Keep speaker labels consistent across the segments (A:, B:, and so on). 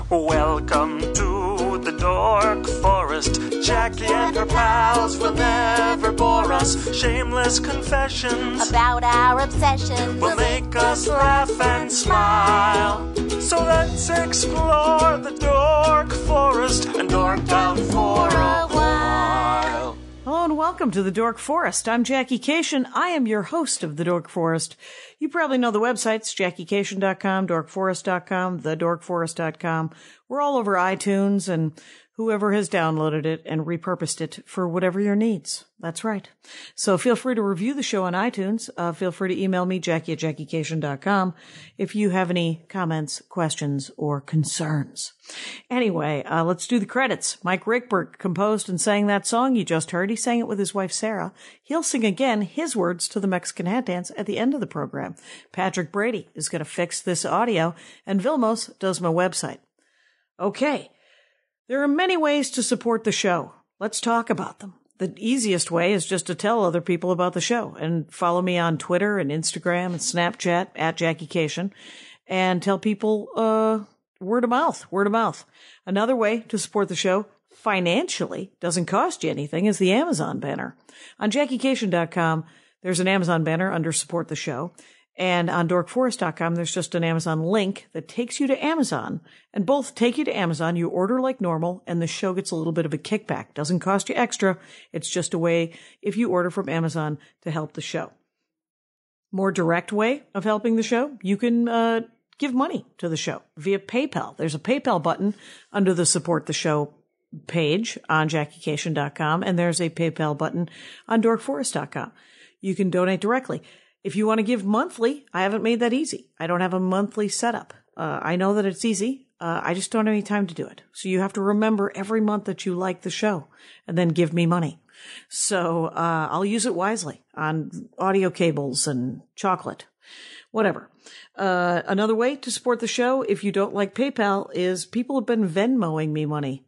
A: Welcome to the Dork Forest. Jackie and her pals will never bore us. Shameless confessions
B: about our obsession
A: will make us laugh and smile. So let's explore the Dork Forest and dork out for a while.
C: Hello and welcome to the Dork Forest. I'm Jackie Cation. I am your host of the Dork Forest. You probably know the websites, JackieCation.com, DorkForest.com, TheDorkForest.com. We're all over iTunes and whoever has downloaded it and repurposed it for whatever your needs. That's right. So feel free to review the show on iTunes. Feel free to email me, Jackie@JackieCation.com, if you have any comments, questions, or concerns. Anyway, let's do the credits. Mike Rickberg composed and sang that song you just heard. He sang it with his wife, Sarah. He'll sing again his words to the Mexican hat dance at the end of the program. Patrick Brady is going to fix this audio, and Vilmos does my website. Okay. There are many ways to support the show. Let's talk about them. The easiest way is just to tell other people about the show and follow me on Twitter and Instagram and Snapchat @JackieCation and tell people word of mouth. Another way to support the show financially, doesn't cost you anything, is the Amazon banner. On JackieCation.com, there's an Amazon banner under Support the Show. And on DorkForest.com, there's just an Amazon link that takes you to Amazon. And both take you to Amazon. You order like normal, and the show gets a little bit of a kickback. Doesn't cost you extra. It's just a way, if you order from Amazon, to help the show. More direct way of helping the show, you can give money to the show via PayPal. There's a PayPal button under the Support the Show page on JackieCation.com, and there's a PayPal button on DorkForest.com. You can donate directly. If you want to give monthly, I haven't made that easy. I don't have a monthly setup. I know that it's easy. I just don't have any time to do it. So you have to remember every month that you like the show and then give me money. So I'll use it wisely on audio cables and chocolate, whatever. Another way to support the show, if you don't like PayPal, is people have been Venmoing me money.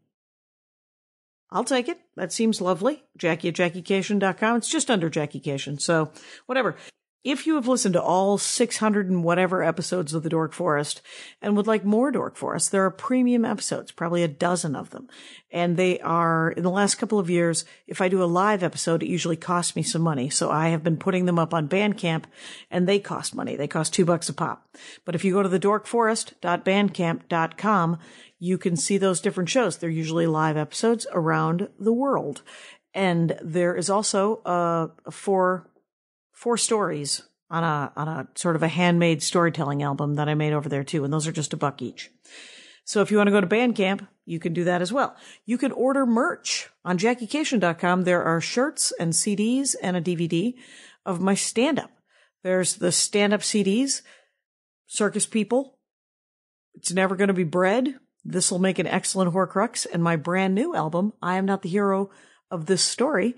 C: I'll take it. That seems lovely. Jackie@JackieCation.com. It's just under Jackie Cation. So whatever. If you have listened to all 600 and whatever episodes of the Dork Forest and would like more Dork Forest, there are premium episodes, probably a dozen of them. And they are, in the last couple of years, if I do a live episode, it usually costs me some money. So I have been putting them up on Bandcamp, and they cost money. They cost $2 a pop. But if you go to the dorkforest.bandcamp.com, you can see those different shows. They're usually live episodes around the world. And there is also four stories on a sort of a handmade storytelling album that I made over there too. And those are just $1 each. So if you want to go to Bandcamp, you can do that as well. You can order merch on JackieCation.com. There are shirts and CDs and a DVD of my stand-up. There's the stand-up CDs, Circus People, It's Never Gonna Be Bread, This Will Make an Excellent Horcrux, and my brand new album, I Am Not the Hero of This Story.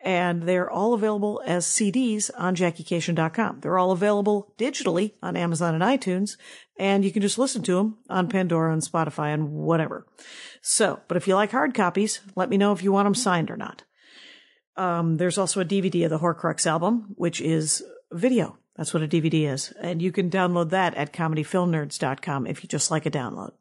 C: And they're all available as CDs on JackieCation.com. They're all available digitally on Amazon and iTunes, and you can just listen to them on Pandora and Spotify and whatever. So, but if you like hard copies, let me know if you want them signed or not. There's also a DVD of the Horcrux album, which is video. That's what a DVD is. And you can download that at comedyfilmnerds.com if you just like a download.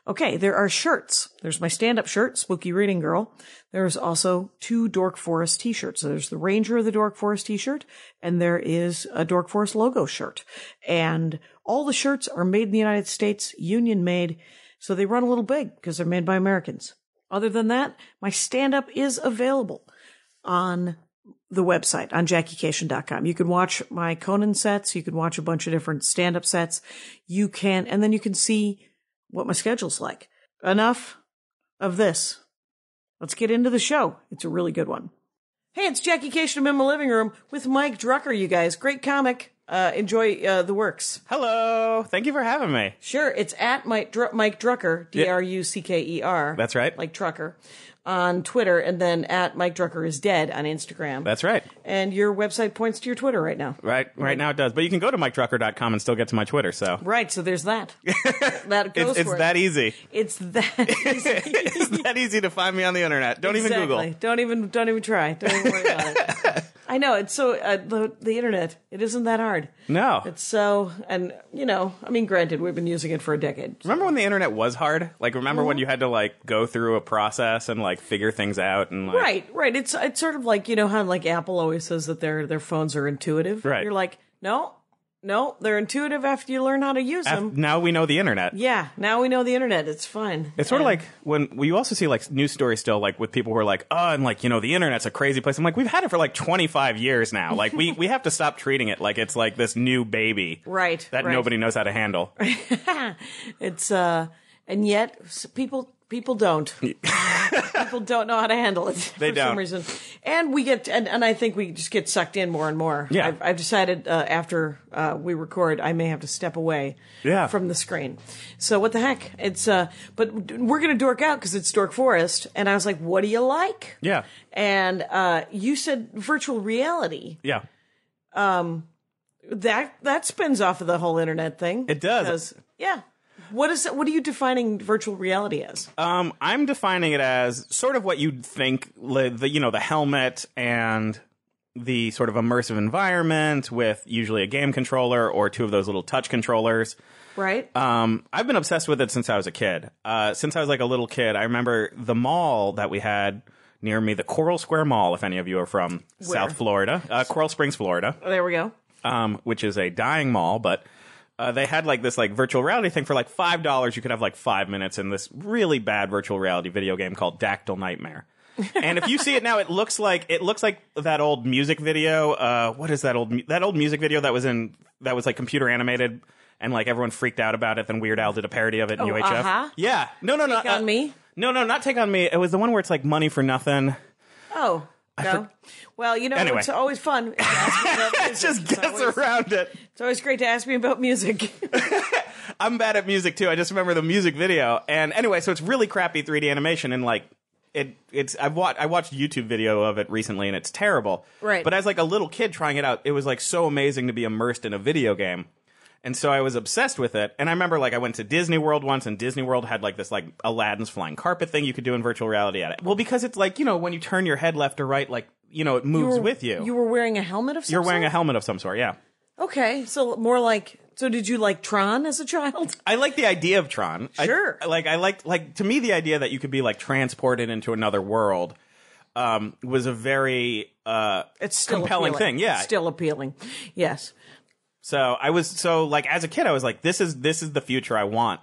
C: Okay, there are shirts. There's my stand-up shirt, Spooky Reading Girl. There's also 2 Dork Forest t-shirts. So there's the Ranger of the Dork Forest t-shirt, and there is a Dork Forest logo shirt. And all the shirts are made in the United States, union made, so they run a little big because they're made by Americans. Other than that, my stand-up is available on the website, on JackieCation.com. You can watch my Conan sets. You can watch a bunch of different stand-up sets. You can, and then you can see what my schedule's like. Enough of this. Let's get into the show. It's a really good one. Hey, it's Jackie Cation. I'm in my living room with Mike Drucker, you guys. Great comic. Enjoy the works.
D: Hello. Thank you for having me.
C: Sure. It's at Mike Drucker, Drucker.
D: That's right.
C: Like Trucker. On Twitter, and then at Mike Drucker is Dead on Instagram.
D: That's right.
C: And your website points to your Twitter right now.
D: Right now it does. But you can go to MikeDrucker.com and still get to my Twitter, so.
C: Right, so there's that. That goes
D: it's
C: for
D: that easy.
C: It's that easy.
D: It's that easy to find me on the internet. Don't even Google.
C: Don't even try. Don't even worry about it. I know, it's so, the internet, it isn't that hard.
D: No.
C: It's so, and, I mean, granted, we've been using it for a decade.
D: Remember when the internet was hard? Like, remember when you had to, like, go through a process and, like, figure things out and, like...
C: Right. It's sort of like, how, like, Apple always says that their phones are intuitive.
D: Right.
C: You're like, no, they're intuitive after you learn how to use them.
D: Now we know the internet.
C: Yeah, now we know the internet. It's fine.
D: It's sort of like when you also see like news stories still like with people who are like, oh, and like, the internet's a crazy place. I'm like, we've had it for like 25 years now. Like we have to stop treating it like it's like this new baby.
C: Right.
D: That nobody knows how to handle.
C: It's, and yet people don't. People don't know how to handle it for some reason. And we get, and I think we just get sucked in more and more.
D: Yeah.
C: I've decided after we record, I may have to step away from the screen. So what the heck? It's, but we're going to dork out because it's Dork Forest. And I was like, what do you like?
D: Yeah.
C: And you said virtual reality.
D: Yeah.
C: That spins off of the whole internet thing.
D: It does.
C: Because, yeah. What are you defining virtual reality as?
D: I'm defining it as sort of what you'd think the helmet and the sort of immersive environment with usually a game controller or two of those little touch controllers.
C: Right.
D: I've been obsessed with it since I was a kid. Since I was like a little kid, I remember the mall that we had near me, the Coral Square Mall, if any of you are from South Florida, Coral Springs, Florida.
C: There we go.
D: Which is a dying mall, but they had like this like virtual reality thing for like $5. You could have like 5 minutes in this really bad virtual reality video game called Dactyl Nightmare. And if you see it now, it looks like that old music video. What is that old music video that was like computer animated and like everyone freaked out about it. Then Weird Al did a parody of it in UHF.
C: Uh-huh.
D: Yeah, no,
C: Take on Me.
D: No, not Take on Me. It was the one where it's like Money for Nothing.
C: Oh. No. Well,
D: anyway.
C: It's always fun. It
D: just gets around it.
C: It's always great to ask me about music.
D: I'm bad at music too. I just remember the music video. And anyway, so it's really crappy 3D animation and like I watched a YouTube video of it recently and it's terrible.
C: Right.
D: But as like a little kid trying it out, it was like so amazing to be immersed in a video game. And so I was obsessed with it. And I remember like I went to Disney World once and Disney World had like this like Aladdin's flying carpet thing you could do in virtual reality at it. Well, because it's like, when you turn your head left or right, like, it moves with you.
C: You were wearing a helmet of some
D: You're
C: sort?
D: wearing a helmet of some sort, yeah.
C: Okay. So more like, did you like Tron as a child?
D: I like the idea of Tron.
C: Sure.
D: I liked to me, the idea that you could be like transported into another world was a very
C: it's still
D: compelling
C: appealing.
D: thing. Yeah.
C: Still appealing. Yes.
D: So like as a kid, I was like, this is the future I want.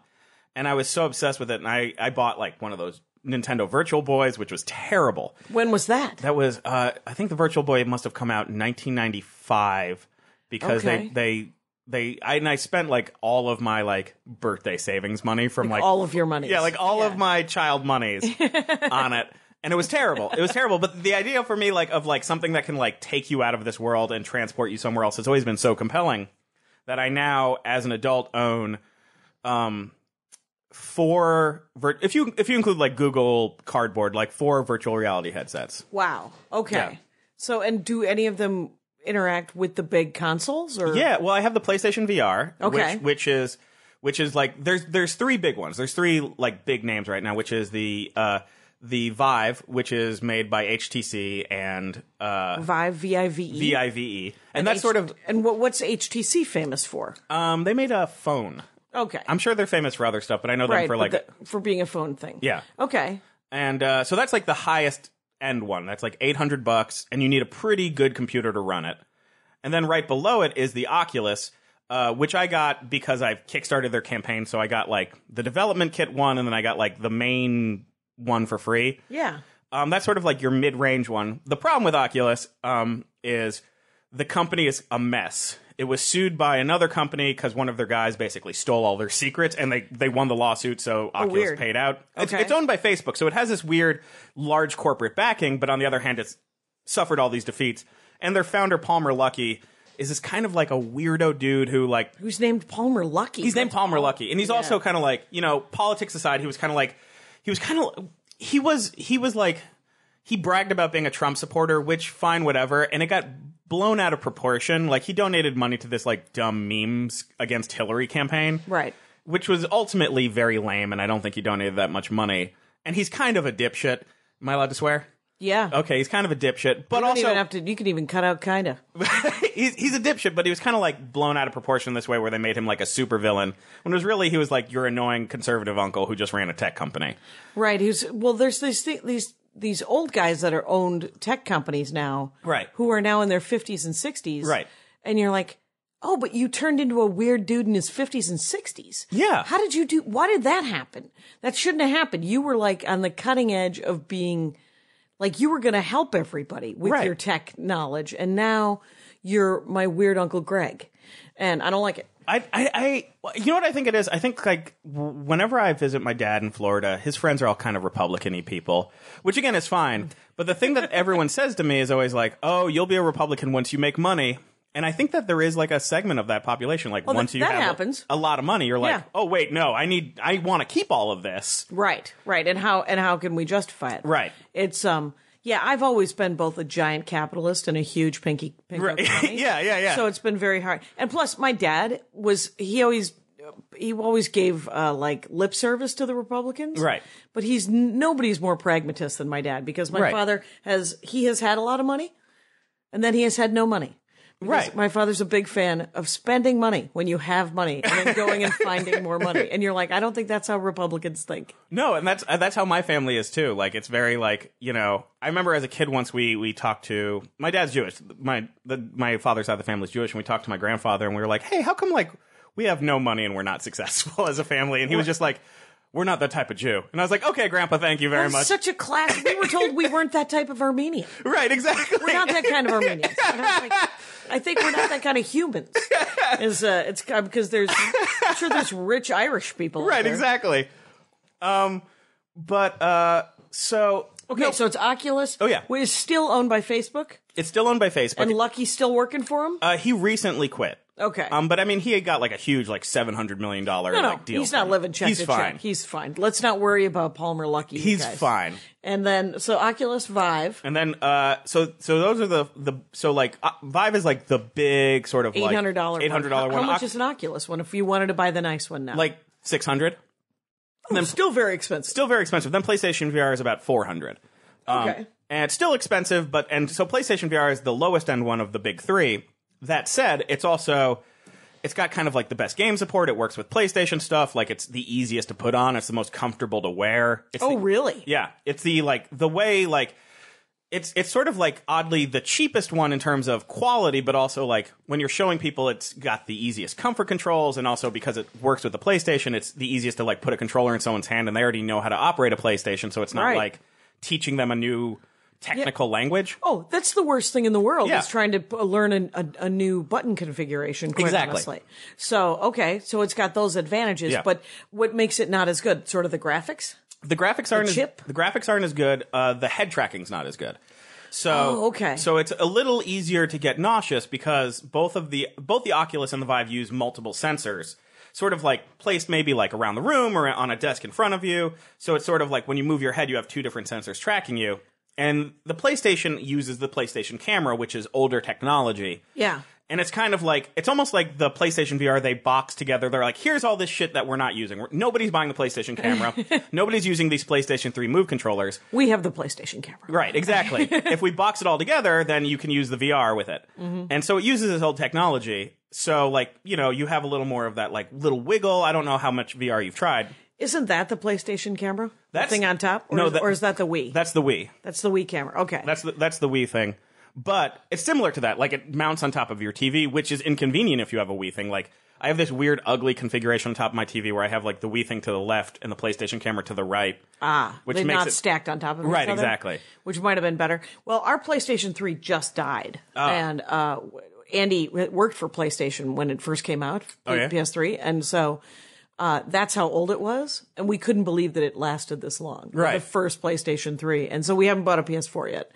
D: And I was so obsessed with it. And I bought like one of those Nintendo Virtual Boys, which was terrible.
C: When was that?
D: That was, I think the Virtual Boy must have come out in 1995 because I spent like all of my like birthday savings money from like
C: all of your money.
D: Yeah, like all of my child monies on it. And it was terrible. It was terrible. But the idea for me, like, of like something that can like take you out of this world and transport you somewhere else has always been so compelling that I now, as an adult, own if you include like Google Cardboard, like 4 virtual reality headsets.
C: Wow. Okay.
D: Yeah.
C: So, and do any of them interact with the big consoles? Or
D: Yeah. Well, I have the PlayStation VR,
C: okay,
D: which is like there's 3 big ones. There's 3 like big names right now, which is the Vive, which is made by HTC and
C: Vive, V-I-V-E.
D: V-I-V-E. And that's sort of...
C: And what's HTC famous for?
D: They made a phone.
C: Okay.
D: I'm sure they're famous for other stuff, but I know them for like...
C: for being a phone thing.
D: Yeah.
C: Okay.
D: And so that's like the highest end one. That's like $800, and you need a pretty good computer to run it. And then right below it is the Oculus, which I got because I've kickstarted their campaign. So I got like the development kit one, and then I got like the main one for free.
C: Yeah.
D: That's sort of like your mid-range one. The problem with Oculus is the company is a mess. It was sued by another company because one of their guys basically stole all their secrets, and they won the lawsuit, so Oculus paid out.
C: Okay.
D: It's owned by Facebook, so it has this weird large corporate backing, but on the other hand, it's suffered all these defeats. And their founder, Palmer Luckey, is this kind of like a weirdo dude who's
C: named Palmer Luckey.
D: He's named Palmer Luckey, and he's also kind of like, politics aside, he bragged about being a Trump supporter, which fine, whatever, and it got blown out of proportion. Like, he donated money to this like dumb memes against Hillary campaign,
C: right?
D: Which was ultimately very lame, and I don't think he donated that much money. And he's kind of a dipshit. Am I allowed to swear?
C: Yeah.
D: Okay, he's kind of a dipshit, but
C: You don't
D: also
C: even have to. You can even cut out kind of.
D: he's a dipshit, but he was kind of like blown out of proportion this way, where they made him like a super villain when it was really he was like your annoying conservative uncle who just ran a tech company.
C: Right. There's these old guys that are owned tech companies now.
D: Right.
C: Who are now in their 50s and 60s.
D: Right.
C: And you're like, oh, but you turned into a weird dude in his 50s and 60s.
D: Yeah.
C: How did you do? Why did that happen? That shouldn't have happened. You were like on the cutting edge of being. Like, you were going to help everybody with your tech knowledge, and now you're my weird Uncle Greg. And I don't like it.
D: You know what I think it is? I think, like, whenever I visit my dad in Florida, his friends are all kind of Republican-y people, which, again, is fine. But the thing that everyone says to me is always like, oh, you'll be a Republican once you make money. And I think that there is, like, a segment of that population. Like, once you have a lot of money, you're like, oh, wait, no, I want to keep all of this.
C: Right. And how can we justify it?
D: Right.
C: It's, yeah, I've always been both a giant capitalist and a huge pinky
D: right. Yeah.
C: So it's been very hard. And plus, my dad he always gave, like, lip service to the Republicans.
D: Right.
C: But nobody's more pragmatist than my dad, because my father has had a lot of money, and then he has had no money. Because my father's a big fan of spending money when you have money and then going and finding more money. And you're like, I don't think that's how Republicans think.
D: No, and that's how my family is too. Like, it's very like, you know, I remember as a kid once we talked to, my dad's Jewish. My father's side of the family's Jewish, and we talked to my grandfather, and we were like, hey, how come like we have no money and we're not successful as a family? And he was just like, we're not that type of Jew. And I was like, okay, Grandpa, thank you very much.
C: Such a class. We were told we weren't that type of Armenian.
D: Right, exactly.
C: We're not that kind of Armenians. And I was like, I think we're not that kind of humans. It's because I'm sure there's rich Irish people.
D: Right,
C: out there.
D: Exactly. So
C: Okay,
D: no.
C: so it's Oculus.
D: Oh, yeah.
C: It's still owned by Facebook.
D: It's still owned by Facebook.
C: And Lucky's still working for him?
D: He recently quit.
C: Okay.
D: But I mean, he had got like a huge, like $700 million deal.
C: He's not living check to
D: fine.
C: check. He's fine. Let's not worry about Palmer Lucky.
D: He's
C: guys.
D: fine.
C: And then, so Oculus Vive.
D: And then, so those are Vive is like the big sort of like
C: $800
D: $800 one.
C: How much is an Oculus one if you wanted to buy the nice one now?
D: Like $600.
C: Then still very expensive.
D: Still very expensive. Then PlayStation VR is about $400.
C: Okay.
D: And it's still expensive, so PlayStation VR is the lowest end one of the big three. That said, it's got kind of like the best game support. It works with PlayStation stuff. Like, it's the easiest to put on. It's the most comfortable to wear.
C: Really?
D: Yeah. It's it's sort of like oddly the cheapest one in terms of quality, but also like when you're showing people, it's got the easiest comfort controls, and also because it works with the PlayStation, it's the easiest to like put a controller in someone's hand and they already know how to operate a PlayStation, so it's not like teaching them a new technical language.
C: Oh, that's the worst thing in the world,
D: Yeah.
C: is trying to learn a new button configuration, quite honestly. So, okay, so it's got those advantages, but what makes it not as good? Sort of the graphics?
D: The graphics aren't
C: the
D: graphics aren't as good. The head tracking's not as good. So, so it's a little easier to get nauseous because both the Oculus and the Vive use multiple sensors, sort of like placed maybe like around the room or on a desk in front of you. So it's sort of like when you move your head, you have two different sensors tracking you. And the PlayStation uses the PlayStation camera, which is older technology.
C: Yeah.
D: And it's kind of like, it's almost like the PlayStation VR, they box together. They're like, here's all this shit that we're not using. Nobody's buying the PlayStation camera. Nobody's using these PlayStation 3 Move controllers.
C: We have the PlayStation camera.
D: Right, exactly. If we box it all together, then you can use the VR with it. And so it uses this old technology. So, like, you know, you have a little more of that, like, little wiggle. I don't know how much VR you've tried.
C: Isn't that the PlayStation camera?
D: That's
C: the thing on top? Or is that the Wii?
D: That's the Wii.
C: That's the Wii camera. Okay.
D: That's the Wii thing. But it's similar to that. Like, it mounts on top of your TV, which is inconvenient if you have a Wii thing. Like, I have this weird, ugly configuration on top of my TV where I have, like, the Wii thing to the left and the PlayStation camera to the right.
C: Which they're not stacked on top of each other.
D: Right, exactly.
C: Which might have been better. Well, our PlayStation 3 just died. And Andy worked for PlayStation when it first came out, PS3. And so... that's how old it was, and we couldn't believe that it lasted this long.
D: Right.
C: The first PlayStation 3, and so we haven't bought a PS4 yet.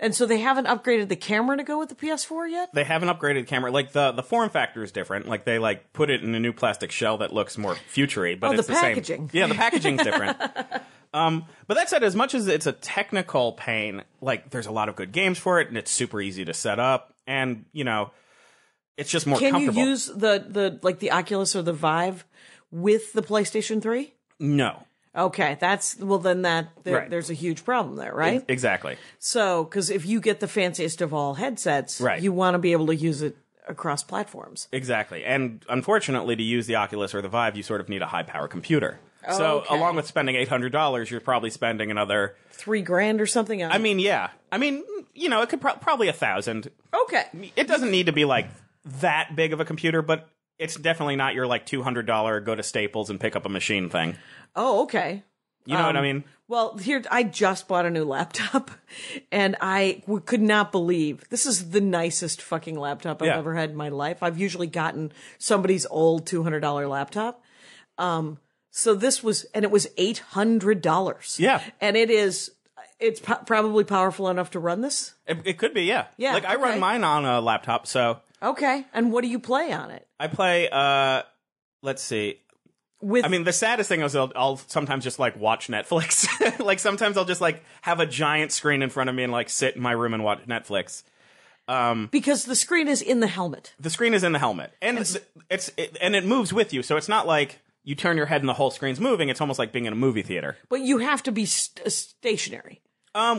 C: And so they haven't upgraded the camera to go with the PS4 yet?
D: They haven't upgraded the camera. Like, the form factor is different. Like, they, like, put it in a new plastic shell that looks more futury, but it's
C: the
D: the
C: packaging.
D: same. Yeah, the packaging's different. But that said, as much as it's a technical pain, like, there's a lot of good games for it, and it's super easy to set up, and, you know... It's just more comfortable.
C: Can you use the Oculus or the Vive with the PlayStation 3?
D: No.
C: Okay,
D: Right.
C: there's a huge problem there, right?
D: Exactly.
C: So, because if you get the fanciest of all headsets,
D: Right.
C: you want to be able to use it across platforms.
D: Exactly. And unfortunately, to use the Oculus or the Vive, you sort of need a high-power computer. So
C: Okay.
D: along with spending $800, you're probably spending another...
C: $3,000 or something?
D: I mean, yeah. I mean, it could probably $1,000.
C: Okay.
D: It doesn't need to be, like, that big of a computer, but it's definitely not your, like, $200 go to Staples and pick up a machine thing.
C: Oh, okay.
D: You know what I mean?
C: Well, here, I just bought a new laptop, and I could not believe, this is the nicest fucking laptop I've
D: Yeah.
C: ever had in my life. I've usually gotten somebody's old $200 laptop. So this was, and it was $800.
D: Yeah.
C: And it's probably powerful enough to run this.
D: It could be, yeah.
C: Yeah,
D: Like, I run
C: okay.
D: mine on a laptop, so
C: Okay. And what do you play on it?
D: I play, let's see.
C: With
D: I mean, the saddest thing is I'll sometimes just, like, watch Netflix. Like, sometimes I'll just, like, have a giant screen in front of me and, like, sit in my room and watch Netflix.
C: because the screen is in the helmet.
D: The screen is in the helmet. And it moves with you, so it's not like you turn your head and the whole screen's moving. It's almost like being in a movie theater.
C: But you have to be stationary.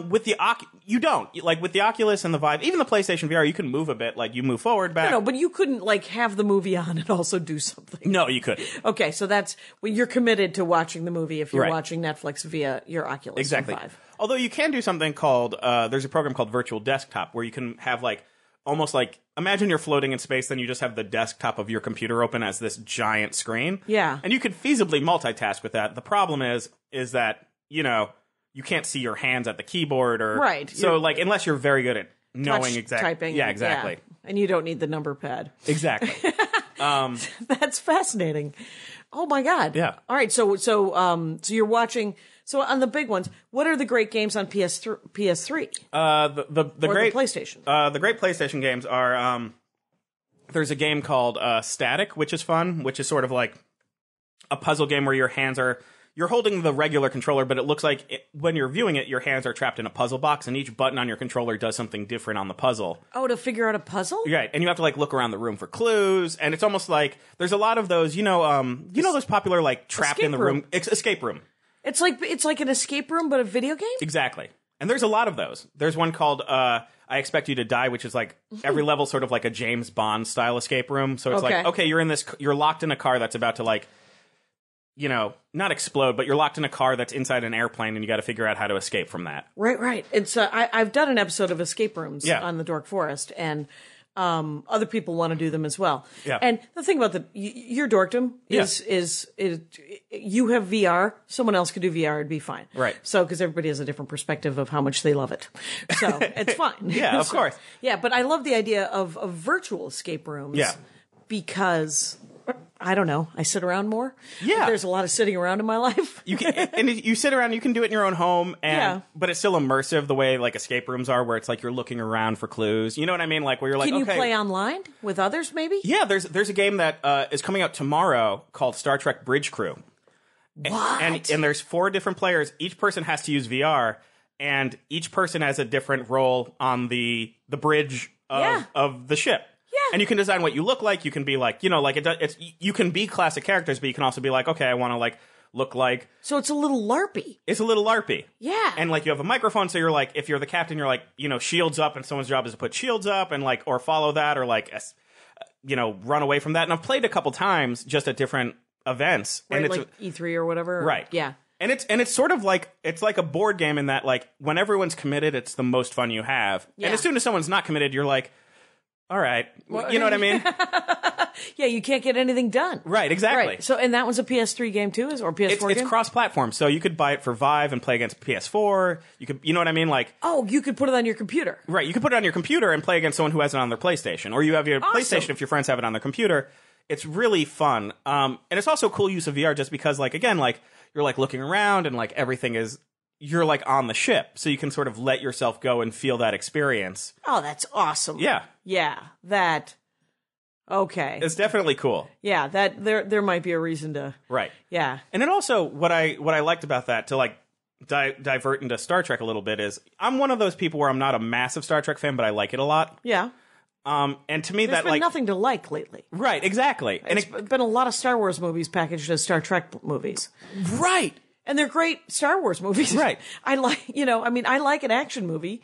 D: With the you don't. Like, with the Oculus and the Vive, even the PlayStation VR, you can move a bit. Like, you move forward, back.
C: No, but you couldn't like have the movie on and also do something.
D: No, you couldn't.
C: Okay, so you're committed to watching the movie if you're
D: Right.
C: watching Netflix via your Oculus
D: Exactly.
C: Vive.
D: Although you can do something called, there's a program called Virtual Desktop where you can have, like, almost like, imagine you're floating in space, then you just have the desktop of your computer open as this giant screen.
C: Yeah.
D: And you could feasibly multitask with that. The problem is that, you can't see your hands at the keyboard or...
C: Right.
D: So, like, unless you're very good at knowing
C: Touch
D: exactly...
C: typing.
D: Yeah, exactly.
C: Yeah. And you don't need the number pad.
D: Exactly.
C: That's fascinating. Oh my God.
D: Yeah.
C: All right. So you're watching. So on the big ones, what are the great games on PS3?
D: The
C: Or
D: great...
C: the PlayStation?
D: The great PlayStation games are... there's a game called Static, which is fun, which is sort of like a puzzle game where your hands are... You're holding the regular controller, but it looks like when you're viewing it, your hands are trapped in a puzzle box, and each button on your controller does something different on the puzzle.
C: Oh, to figure out a puzzle?
D: Right, and you have to like look around the room for clues, and it's almost like there's a lot of those, those popular like trapped in the room escape room.
C: It's like an escape room, but a video game?
D: Exactly, and there's a lot of those. There's one called I Expect You to Die, which is like every level sort of like a James Bond style escape room. So it's
C: Okay.
D: like, okay, you're locked in a car that's about to like, not explode, but you're locked in a car that's inside an airplane, and you got to figure out how to escape from that.
C: Right. It's I've done an episode of escape rooms
D: Yeah.
C: on the Dork Forest, and other people want to do them as well.
D: Yeah.
C: And the thing about your dorkdom is you have VR. Someone else could do VR; it'd be fine.
D: Right.
C: So because everybody has a different perspective of how much they love it, so it's fine.
D: Yeah, of course.
C: Yeah, but I love the idea of virtual escape rooms.
D: Yeah.
C: Because I don't know, I sit around more.
D: Yeah.
C: There's a lot of sitting around in my life.
D: You can, and you sit around. You can do it in your own home, but it's still immersive the way like escape rooms are, where it's like you're looking around for clues. You know what I mean? Like where you're like,
C: Can you
D: okay,
C: play online with others? Maybe.
D: yeah. There's a game that is coming out tomorrow called Star Trek Bridge Crew.
C: What?
D: And there's 4 different players. Each person has to use VR, and each person has a different role on the bridge of the ship.
C: Yeah.
D: And you can design what you look like. You can be like, you can be classic characters, but you can also be like, okay, I want to like look like.
C: So it's a little LARPy.
D: It's a little LARPy.
C: Yeah.
D: And like you have a microphone, so you're like, if you're the captain, you're like, shields up, and someone's job is to put shields up and like, or follow that, or like, run away from that. And I've played a couple times just at different events.
C: Right,
D: And it's
C: like E3 or whatever.
D: Right.
C: Yeah.
D: And it's sort of like it's like a board game in that like when everyone's committed, it's the most fun you have.
C: Yeah.
D: And as soon as someone's not committed, you're like, all right, you know what I mean?
C: Yeah, you can't get anything done.
D: Right, exactly.
C: Right. So, and that was a PS3 game too, or PS4
D: It's
C: game?
D: cross-platform, so you could buy it for Vive and play against PS4. You could, you know what I mean? Like,
C: Oh, you could put it on your computer.
D: right, you could put it on your computer and play against someone who has it on their PlayStation, or you have your
C: Awesome.
D: PlayStation if your friends have it on their computer. It's really fun, and it's also a cool use of VR just because, like, again, like you're like looking around and like everything is. You're like on the ship, so you can sort of let yourself go and feel that experience.
C: Oh, that's awesome.
D: Yeah.
C: Yeah. That. Okay.
D: It's definitely cool.
C: Yeah. That there might be a reason to.
D: Right.
C: Yeah.
D: And then also what I liked about that to like divert into Star Trek a little bit is I'm one of those people where I'm not a massive Star Trek fan, but I like it a lot.
C: Yeah.
D: And to me
C: There's
D: that
C: been
D: like
C: nothing to like lately.
D: right, exactly. And
C: It's been a lot of Star Wars movies packaged as Star Trek movies.
D: right.
C: And they're great Star Wars movies.
D: Right.
C: I like an action movie,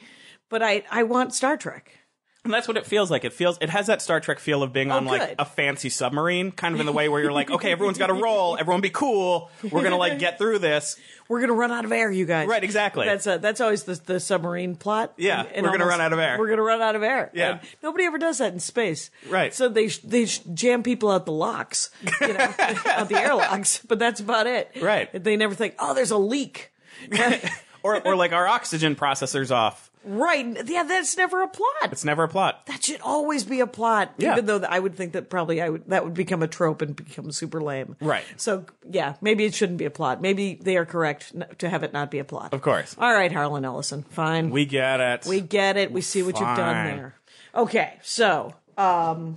C: but I want Star Trek.
D: And that's what it feels like. It has that Star Trek feel of being on like
C: good.
D: a fancy submarine, kind of in the way where you're like, okay, everyone's got to roll, everyone be cool, we're gonna like get through this.
C: We're gonna run out of air, you guys.
D: Right, exactly.
C: That's always the submarine plot.
D: Yeah, we're gonna run out of air.
C: We're gonna run out of air.
D: Yeah.
C: And nobody ever does that in space.
D: Right.
C: So they jam people out the locks, out the airlocks, but that's about it.
D: Right.
C: They never think, oh, there's a leak.
D: or like our oxygen processor's off.
C: Right. Yeah, that's never a plot.
D: It's never a plot.
C: That should always be a plot,
D: Yeah.
C: even though I would think that probably that would become a trope and become super lame.
D: Right.
C: So, yeah, maybe it shouldn't be a plot. Maybe they are correct to have it not be a plot.
D: Of course.
C: All right, Harlan Ellison. Fine.
D: We get it.
C: We get it. We see what you've done
D: Fine.
C: there. Okay, so, oh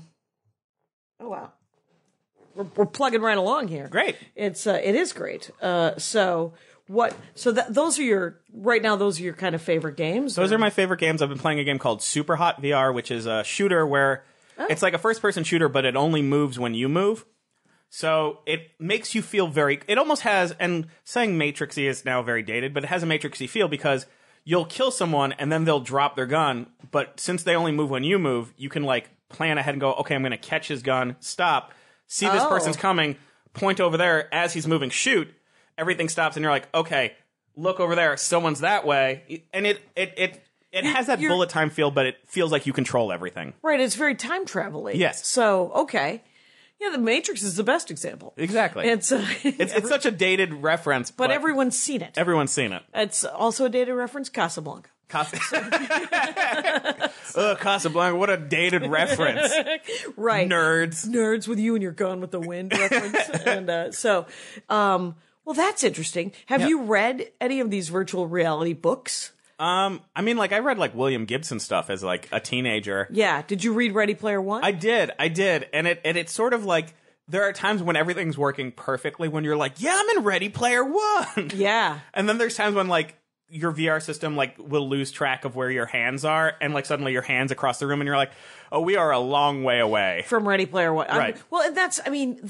C: wow. We're plugging right along here.
D: Great.
C: It is great. Those are your kind of favorite games?
D: Those are my favorite games. I've been playing a game called Superhot VR, which is a shooter where it's like a first-person shooter, but it only moves when you move. So it makes you feel it almost has, and saying Matrixy is now very dated, but it has a Matrixy feel because you'll kill someone and then they'll drop their gun, but since they only move when you move, you can like plan ahead and go, okay, I'm going to catch his gun, stop, see this person's coming, point over there, as he's moving, shoot, everything stops, and you're like, okay, look over there, someone's that way, and it has that bullet time feel, but it feels like you control everything.
C: Right, it's very time travel-y.
D: Yes.
C: So, okay. Yeah, the Matrix is the best example.
D: Exactly.
C: It's
D: such a dated reference,
C: but everyone's seen it.
D: Everyone's seen it.
C: It's also a dated reference, Casablanca.
D: Casablanca, what a dated reference.
C: Right.
D: Nerds
C: with you and your Gone with the Wind reference. And well, that's interesting. Have you read any of these virtual reality books?
D: I mean, like, I read, like, William Gibson stuff as, like, a teenager.
C: Yeah. Did you read Ready Player One?
D: I did. And it's sort of like, there are times when everything's working perfectly when you're like, yeah, I'm in Ready Player One.
C: Yeah.
D: And then there's times when, like, your VR system, like, will lose track of where your hands are, and, like, suddenly your hand's across the room, and you're like, oh, we are a long way away.
C: From Ready Player One.
D: Right.
C: Well, and that's, I mean,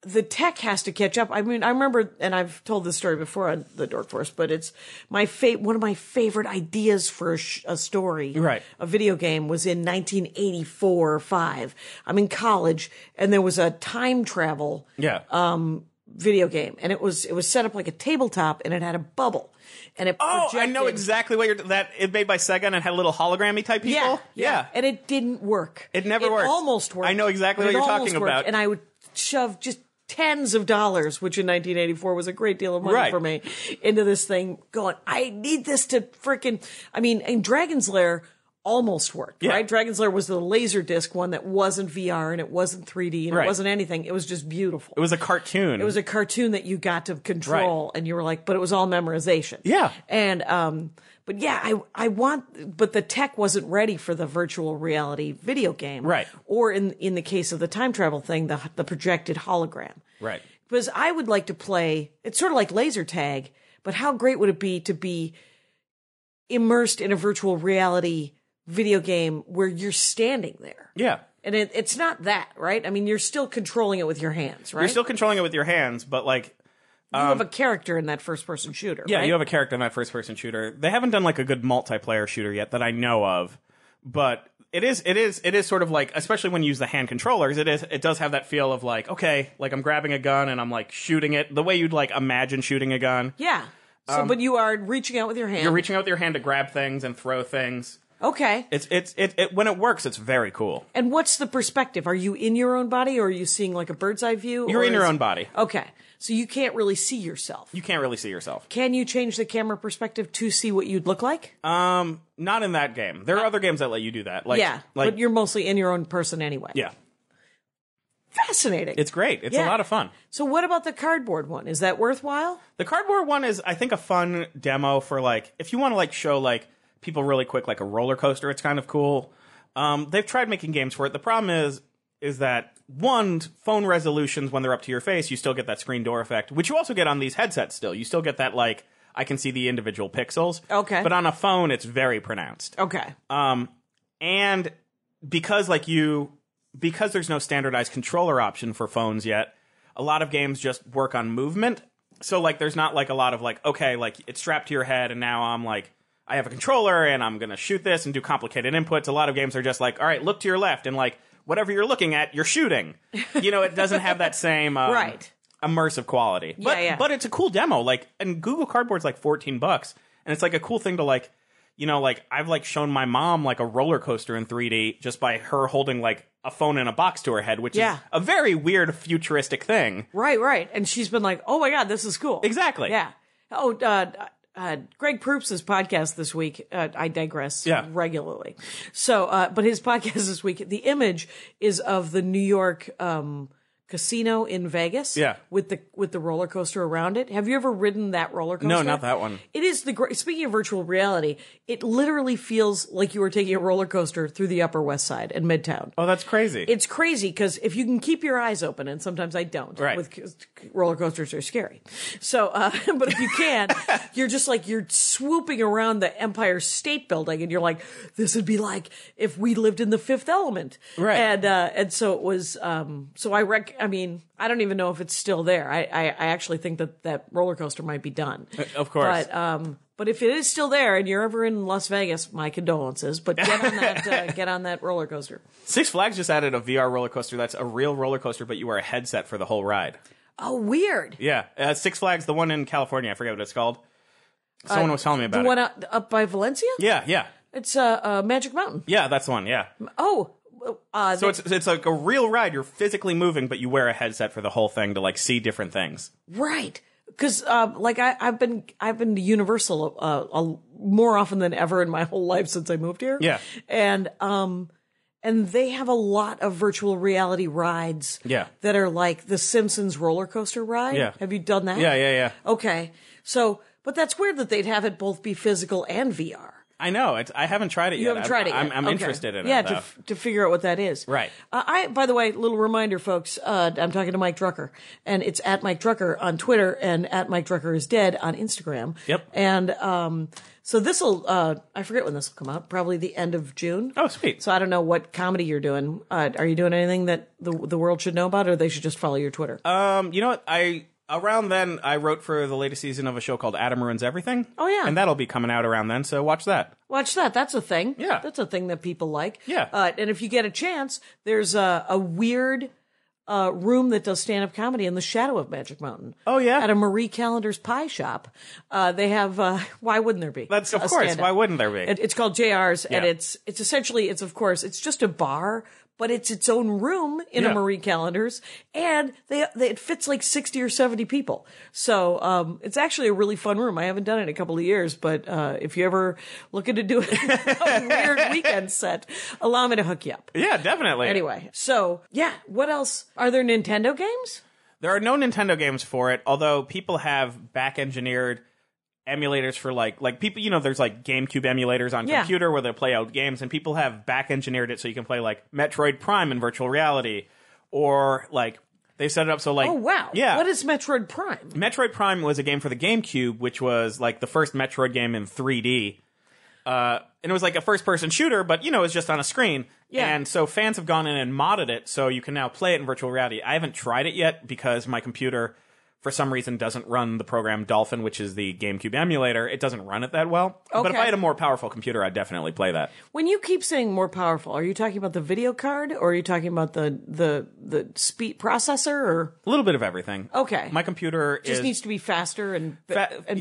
C: the tech has to catch up. I mean, I remember, and I've told this story before on the Dork Force, but it's one of my favorite ideas for a story.
D: Right.
C: A video game was in 1984 or 5. I'm in college, and there was a time travel video game, and it was set up like a tabletop, and it had a bubble. And it projected.
D: I know exactly what it made by Sega and it had little hologrammy type people.
C: Yeah. And it didn't work.
D: It never worked.
C: It almost worked.
D: I know exactly what you're talking about.
C: And I would shove just tens of dollars, which in 1984 was a great deal of money for me, into this thing going, I need this to frickin', I mean, and Dragon's Lair almost worked, right? Dragon's Lair was the Laserdisc one that wasn't VR and it wasn't 3D and it wasn't anything. It was just beautiful.
D: It was a cartoon.
C: It was a cartoon that you got to control and you were like, but it was all memorization.
D: Yeah.
C: And, but yeah, but the tech wasn't ready for the virtual reality video game.
D: Right.
C: Or in the case of the time travel thing, the projected hologram.
D: Right.
C: Because I would like to play, it's sort of like laser tag, but how great would it be to be immersed in a virtual reality video game where you're standing there?
D: Yeah.
C: And it's not that, right? I mean, you're still controlling it with your hands, right?
D: You're still controlling it with your hands, but like,
C: you have a character in that first-person shooter,
D: yeah,
C: right?
D: you have a character in that first-person shooter. They haven't done like a good multiplayer shooter yet that I know of, but it is sort of like, especially when you use the hand controllers, it does have that feel of like, okay, like I'm grabbing a gun and I'm like shooting it the way you'd like imagine shooting a gun.
C: Yeah. So, but you are reaching out with your hand.
D: You're reaching out with your hand to grab things and throw things.
C: Okay.
D: It when it works, it's very cool.
C: And what's the perspective? Are you in your own body or are you seeing like a bird's eye view?
D: You're in your own body.
C: Okay. So you can't really see yourself.
D: You can't really see yourself.
C: Can you change the camera perspective to see what you'd look like?
D: Not in that game. There are other games that let you do that. Like,
C: but you're mostly in your own person anyway.
D: Yeah.
C: Fascinating.
D: It's great. It's a lot of fun.
C: So what about the cardboard one? Is that worthwhile?
D: The cardboard one is, I think, a fun demo for like, if you want to like show like people really quick, like a roller coaster, it's kind of cool. They've tried making games for it. The problem is that one, phone resolutions, when they're up to your face, you still get that screen door effect, which you also get on these headsets still. You still get that, like, I can see the individual pixels.
C: Okay.
D: But on a phone, it's very pronounced.
C: Okay.
D: And because there's no standardized controller option for phones yet, a lot of games just work on movement. So, like, there's not, like, a lot of, like, okay, like, it's strapped to your head, and now I'm, like, I have a controller, and I'm going to shoot this and do complicated inputs. A lot of games are just like, all right, look to your left, and, like, whatever you're looking at, you're shooting. It doesn't have that same immersive quality. But it's a cool demo. Like, and Google Cardboard's, like, $14, and it's, like, a cool thing to, like, I've, like, shown my mom, like, a roller coaster in 3D just by her holding, like, a phone in a box to her head, which is a very weird futuristic thing.
C: Right. And she's been like, oh my God, this is cool.
D: Exactly.
C: Yeah. Oh, Greg Proops' podcast this week, I digress regularly. So, but his podcast this week, the image is of the New York, casino in Vegas.
D: Yeah.
C: With the roller coaster around it. Have you ever ridden that roller coaster?
D: No, not that one.
C: It is speaking of virtual reality, it literally feels like you were taking a roller coaster through the Upper West Side and Midtown.
D: Oh, that's crazy.
C: It's crazy because if you can keep your eyes open, and sometimes I don't.
D: Right.
C: Roller coasters are scary. So, but if you can, you're just like, you're swooping around the Empire State Building and you're like, this would be like if we lived in the Fifth Element.
D: Right.
C: And so it was, I mean, I don't even know if it's still there. I actually think that roller coaster might be done.
D: Of course.
C: But if it is still there and you're ever in Las Vegas, my condolences. But get on that roller coaster.
D: Six Flags just added a VR roller coaster that's a real roller coaster, but you wear a headset for the whole ride.
C: Oh, weird.
D: Yeah. Six Flags, the one in California, I forget what it's called. Someone was telling me about it.
C: The one up by Valencia?
D: Yeah.
C: It's Magic Mountain.
D: Yeah, that's the one, yeah.
C: Oh.
D: So it's like a real ride. You're physically moving, but you wear a headset for the whole thing to, like, see different things.
C: Right. Because like I've been to Universal more often than ever in my whole life since I moved here.
D: Yeah.
C: And they have a lot of virtual reality rides.
D: Yeah.
C: That are like the Simpsons roller coaster ride.
D: Yeah.
C: Have you done that?
D: Yeah.
C: Okay. So, but that's weird that they'd have it both be physical and VR.
D: I know. I haven't tried it yet.
C: You haven't tried it yet.
D: I'm
C: Okay.
D: interested in it.
C: Yeah, to figure out what that is.
D: Right.
C: By the way, little reminder, folks, I'm talking to Mike Drucker, and it's at Mike Drucker on Twitter and at Mike Drucker is Dead on Instagram.
D: Yep.
C: And so this'll, I forget when this will come out, probably the end of June.
D: Oh, sweet.
C: So I don't know what comedy you're doing. Are you doing anything that the world should know about, or they should just follow your Twitter?
D: You know what? Around then, I wrote for the latest season of a show called Adam Ruins Everything.
C: Oh, yeah.
D: And that'll be coming out around then, so watch that.
C: Watch that. That's a thing.
D: Yeah.
C: That's a thing that people like.
D: Yeah.
C: And if you get a chance, there's a weird room that does stand-up comedy in the shadow of Magic Mountain.
D: Oh, yeah?
C: At a Marie Callender's pie shop. They have, why wouldn't there be?
D: That's, of
C: a
D: course,
C: stand-up?
D: why wouldn't there be?
C: It's called JR's, and
D: Yeah.
C: it's essentially, it's just a bar, but it's its own room in a Marie Callender's, and it fits like 60 or 70 people. So, it's actually a really fun room. I haven't done it in a couple of years, but, if you ever looking to do a weird weekend set, allow me to hook you up.
D: Yeah, definitely.
C: Anyway, so, yeah, what else? Are there Nintendo games?
D: There are no Nintendo games for it, although people have back-engineered emulators for like people, there's like GameCube emulators on computer where they play out games, and people have back-engineered it so you can play like Metroid Prime in virtual reality, or like they set it up so like,
C: oh wow,
D: yeah.
C: What is Metroid Prime?
D: Metroid Prime was a game for the GameCube, which was like the first Metroid game in 3D. And it was like a first-person shooter, but it was just on a screen.
C: Yeah.
D: And so fans have gone in and modded it so you can now play it in virtual reality. I haven't tried it yet because my computer, for some reason, doesn't run the program Dolphin, which is the GameCube emulator. It doesn't run it that well.
C: Okay.
D: But if I had a more powerful computer, I'd definitely play that.
C: When you keep saying more powerful, are you talking about the video card, or are you talking about the speed processor, or
D: A little bit of everything.
C: Okay.
D: My computer
C: just needs to be faster and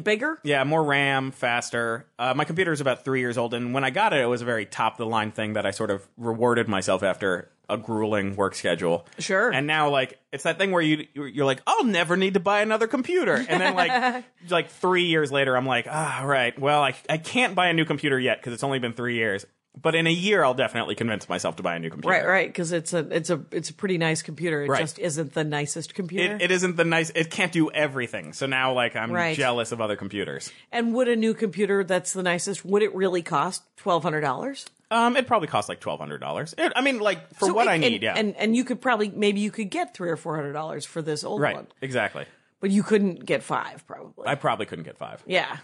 C: bigger?
D: Yeah, more RAM, faster. My computer is about 3 years old, and when I got it, it was a very top-of-the-line thing that I sort of rewarded myself after a grueling work schedule.
C: Sure.
D: And now, like, it's that thing where you're like, I'll never need to buy another computer. And then, like 3 years later, I'm like, right, well, I can't buy a new computer yet because it's only been 3 years. But in a year, I'll definitely convince myself to buy a new computer.
C: Right, because it's a pretty nice computer. It
D: Right.
C: just isn't the nicest computer.
D: It isn't it can't do everything. So now, like, I'm
C: Right.
D: jealous of other computers.
C: And would a new computer that's the nicest, would it really cost $1,200?
D: It probably costs like $1,200. I mean, like, for what I need, yeah.
C: And you could maybe you could get $300 or $400 for this old
D: Right,
C: one.
D: exactly.
C: But you couldn't get $5, probably.
D: I probably couldn't get $5.
C: Yeah.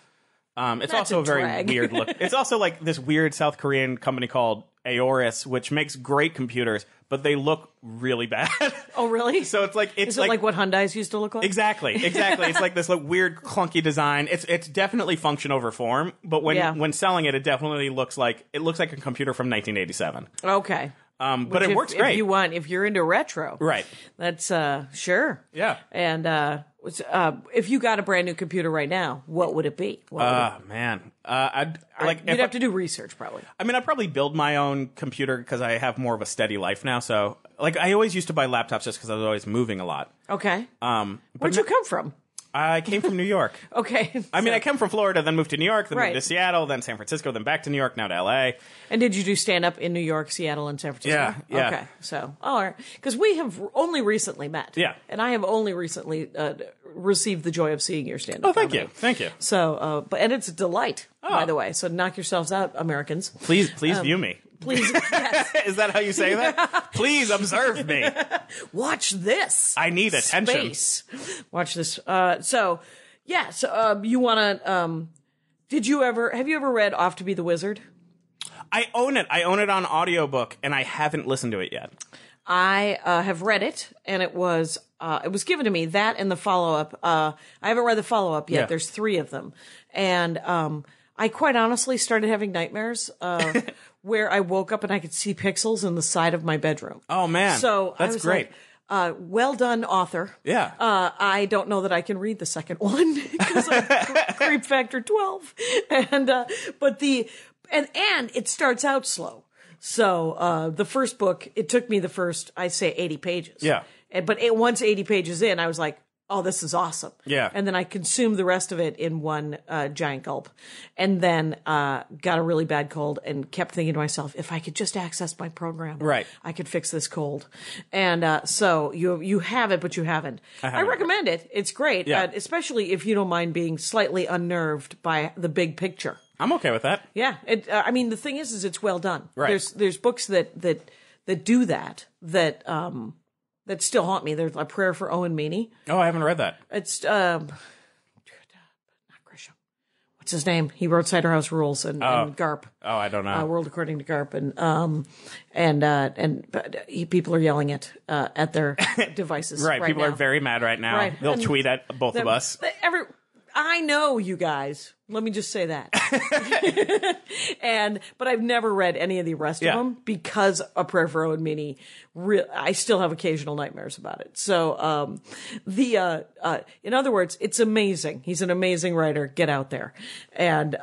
D: It's
C: That's
D: also
C: a
D: a very
C: drag.
D: weird look. It's also like this weird South Korean company called Aorus, which makes great computers, but they look really bad.
C: Oh, really?
D: So it's like
C: Is it like what Hyundais used to look like?
D: Exactly. It's like this weird clunky design. It's definitely function over form, but when selling it, it definitely looks like a computer from 1987.
C: Okay.
D: But it works great.
C: If you're into retro,
D: Right.
C: That's sure.
D: Yeah.
C: And if you got a brand new computer right now, what would it be?
D: Man, I'd like.
C: You'd have to do research, probably.
D: I mean, I'd probably build my own computer because I have more of a steady life now. So, like, I always used to buy laptops just because I was always moving a lot.
C: Okay.
D: But
C: Where'd you come from?
D: I came from New York.
C: Okay.
D: I mean, I came from Florida, then moved to New York, then
C: Right.
D: moved to Seattle, then San Francisco, then back to New York, now to L.A.
C: And did you do stand-up in New York, Seattle, and San Francisco?
D: Yeah.
C: Okay. So, all right. Because we have only recently met.
D: Yeah.
C: And I have only recently received the joy of seeing your stand-up
D: Oh, thank
C: comedy.
D: you. Thank you.
C: So, and it's a delight, by the way. So knock yourselves out, Americans.
D: Please view me.
C: Please, yes.
D: Is that how you say that? Please observe me.
C: Watch this.
D: I need attention.
C: Space. Watch this. So you want to, have you ever read Off to Be the Wizard?
D: I own it. I own it on audiobook, and I haven't listened to it yet.
C: I have read it, and it was given to me, that and the follow-up. I haven't read the follow-up yet.
D: Yeah.
C: There's 3 of them. And I quite honestly started having nightmares where I woke up and I could see pixels in the side of my bedroom.
D: Oh, man.
C: So
D: That's
C: I was
D: great.
C: like, well done, author.
D: Yeah.
C: I don't know that I can read the second one because I'm creep factor 12. And it starts out slow. So the first book, it took me the first, I'd say 80 pages.
D: Yeah.
C: But once 80 pages in, I was like, oh, this is awesome.
D: Yeah.
C: And then I consumed the rest of it in one giant gulp. And then got a really bad cold and kept thinking to myself, if I could just access my program,
D: Right.
C: I could fix this cold. And so you have it, but you haven't. I recommend it. It's great,
D: Yeah.
C: especially if you don't mind being slightly unnerved by the big picture.
D: I'm okay with that.
C: Yeah. I mean, the thing is it's well done.
D: Right.
C: There's books that do that still haunt me. There's A Prayer for Owen Meany.
D: Oh, I haven't read that.
C: It's not Grisham. What's his name? He wrote Cider House Rules and Garp.
D: Oh, I don't know.
C: World According to Garp, and people are yelling it at their devices.
D: Right. People
C: now.
D: are very mad right now.
C: Right.
D: They'll
C: And
D: tweet at both of us.
C: I know you guys. Let me just say that. But I've never read any of the rest of them because A Prayer for Owen Meany. I still have occasional nightmares about it. So, in other words, it's amazing. He's an amazing writer. Get out there. And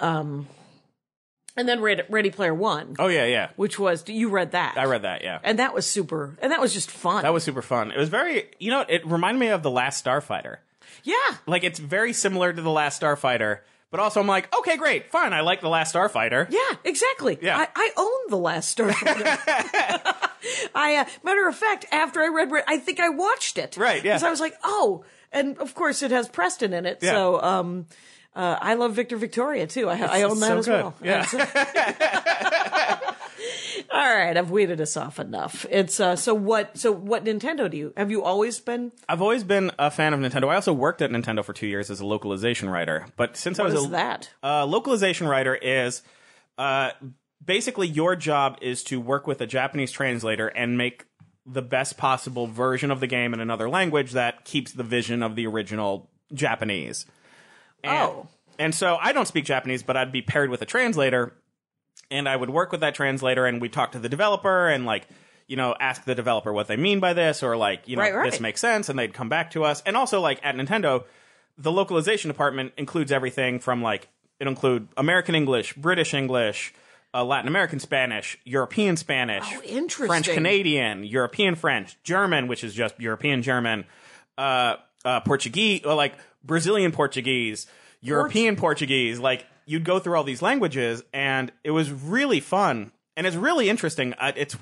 C: then Ready Player One.
D: Oh, yeah.
C: Which was, you read that?
D: I read that, yeah.
C: And that was just fun.
D: That was super fun. It was very, it reminded me of The Last Starfighter.
C: Yeah.
D: Like, it's very similar to The Last Starfighter, but also I'm like, okay, great, fine, I like The Last Starfighter.
C: Yeah, exactly.
D: Yeah.
C: I own The Last Starfighter. Matter of fact, after I read, I think I watched it.
D: Right, yeah.
C: Because I was like, oh, and of course it has Preston in it.
D: Yeah.
C: So, I love Victor Victoria too. I own that
D: so
C: as
D: good.
C: well.
D: Yeah.
C: All right, I've weeded us off enough. It's so what Nintendo have you always been?
D: I've always been a fan of Nintendo. I also worked at Nintendo for 2 years as a localization writer. But since I was
C: What is that?
D: Localization writer is basically your job is to work with a Japanese translator and make the best possible version of the game in another language that keeps the vision of the original Japanese. And so I don't speak Japanese, but I'd be paired with a translator, and I would work with that translator, and we'd talk to the developer and, ask the developer what they mean by this, or,
C: Right.
D: this makes sense, and they'd come back to us. And also, at Nintendo, the localization department includes everything from, it'll include American English, British English, Latin American Spanish, European Spanish,
C: Oh, interesting.
D: French Canadian, European French, German, which is just European German, Portuguese, Brazilian Portuguese, European Portuguese. You'd go through all these languages, and it was really fun, and it's really interesting. It's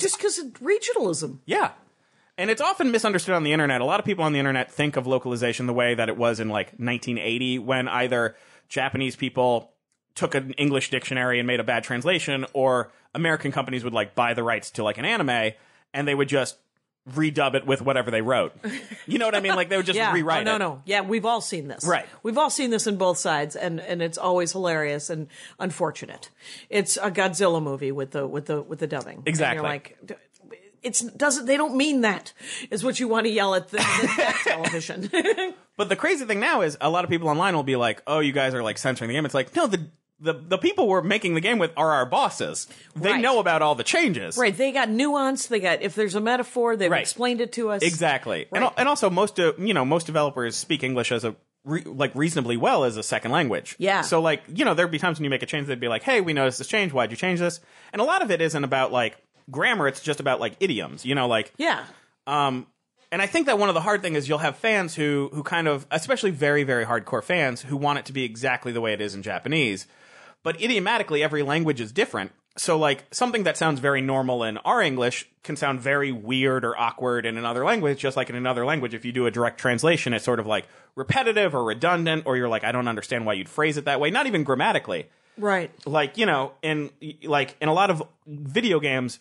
C: just because of regionalism.
D: Yeah. And it's often misunderstood on the internet. A lot of people on the internet think of localization the way that it was in 1980, when either Japanese people took an English dictionary and made a bad translation, or American companies would buy the rights to an anime, and they would just redub it with whatever they wrote. You know what I mean? Like they would just rewrite it.
C: No. Yeah, we've all seen this.
D: Right.
C: We've all seen this in both sides, and it's always hilarious and unfortunate. It's a Godzilla movie with the dubbing.
D: Exactly.
C: And you're like, they don't mean that, is what you want to yell at the television.
D: But the crazy thing now is a lot of people online will be like, oh, you guys are like censoring the game. It's like, no, the people we're making the game with are our bosses. They
C: Right.
D: know about all the changes.
C: Right. They got nuance. If there's a metaphor, they've
D: Right.
C: explained it to us.
D: Exactly.
C: Right.
D: And also most developers speak English as reasonably well as a second language.
C: Yeah.
D: So like, there'd be times when you make a change, they'd be like, hey, we noticed this change. Why'd you change this? And a lot of it isn't about like grammar. It's just about like idioms, like.
C: Yeah.
D: And I think that one of the hard things is you'll have fans who kind of, especially very, very hardcore fans, who want it to be exactly the way it is in Japanese. But idiomatically, every language is different. So, like, something that sounds very normal in our English can sound very weird or awkward in another language, just like in another language. If you do a direct translation, it's sort of like repetitive or redundant, or you're like, I don't understand why you'd phrase it that way. Not even grammatically.
C: Right.
D: Like, in a lot of video games,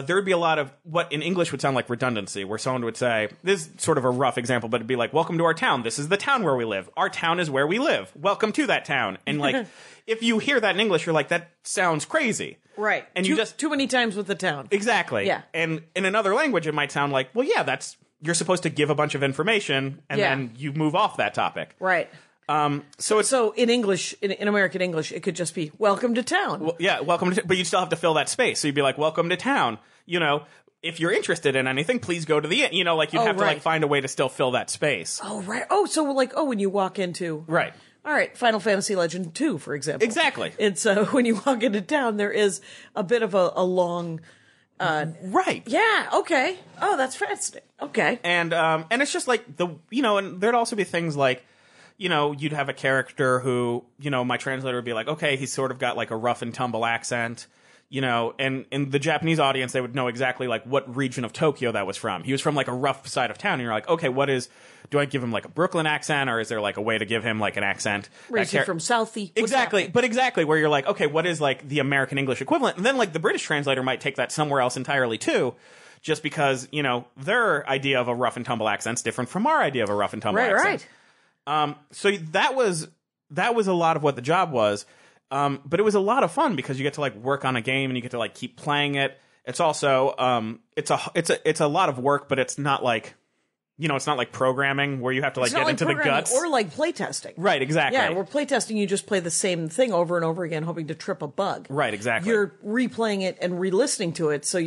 D: there would be a lot of what in English would sound like redundancy, where someone would say, this is sort of a rough example, but it'd be like, welcome to our town. This is the town where we live. Our town is where we live. Welcome to that town. And like, if you hear that in English, you're like, that sounds crazy.
C: Right.
D: And
C: too many times with the town.
D: Exactly.
C: Yeah.
D: And in another language, it might sound like, well, yeah, you're supposed to give a bunch of information and then you move off that topic.
C: Right. So in English, in American English, it could just be "Welcome to town."
D: Well, yeah, welcome to. But you'd still have to fill that space. So you'd be like, "Welcome to town." If you're interested in anything, please go to the. You'd have to like find a way to still fill that space.
C: Oh right. So when you walk into
D: right.
C: All right, Final Fantasy Legend 2, for example.
D: Exactly.
C: It's when you walk into town, there is a bit of a long.
D: Right.
C: Yeah. Okay. Oh, that's fascinating. Okay.
D: And it's just like and there'd also be things like. You'd have a character who, my translator would be like, okay, he's sort of got like a rough and tumble accent, and in the Japanese audience, they would know exactly like what region of Tokyo that was from. He was from like a rough side of town. And you're like, okay, do I give him like a Brooklyn accent, or is there like a way to give him like an accent?
C: Or is he from Southie?
D: Exactly. But exactly where you're like, okay, what is like the American English equivalent? And then like the British translator might take that somewhere else entirely too. Just because, their idea of a rough and tumble accent's different from our idea of a rough and tumble accent.
C: Right.
D: So that was a lot of what the job was. But it was a lot of fun because you get to like work on a game and you get to like keep playing it. It's also, it's a lot of work, but it's not like, it's not like programming where you have to like get into the guts.
C: Or like playtesting.
D: Right, exactly.
C: Yeah, where playtesting, you just play the same thing over and over again, hoping to trip a bug.
D: Right, exactly.
C: You're replaying it and re-listening to it, so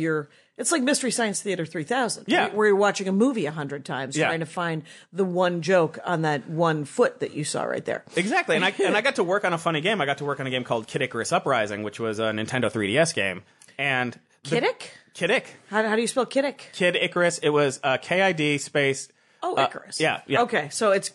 C: it's like Mystery Science Theater 3000.
D: Yeah.
C: Where you're watching a movie 100 times, trying to find the one joke on that one foot that you saw right there.
D: Exactly. And I got to work on a funny game. I got to work on a game called Kid Icarus Uprising, which was a Nintendo 3DS game. And
C: Kiddick?
D: Kiddick.
C: How do you spell Kiddick?
D: Kid Icarus. It was KID space.
C: Oh, Icarus.
D: Yeah.
C: Okay, so it's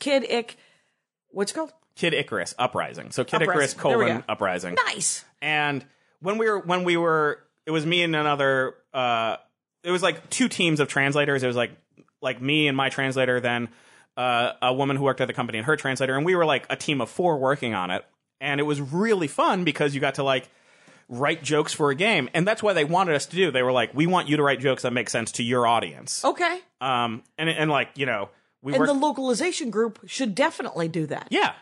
C: what's it called?
D: Kid Icarus Uprising. So Kid
C: Uprising.
D: Icarus : Uprising.
C: Nice.
D: And when we were, it was me and another. It was like two teams of translators. It was like me and my translator, then a woman who worked at the company and her translator, and we were like a team of 4 working on it. And it was really fun because you got to like write jokes for a game, and that's why they wanted us to do. They were like, we want you to write jokes that make sense to your audience.
C: Okay.
D: And like we
C: and
D: worked.
C: the localization group should definitely do that.
D: Yeah.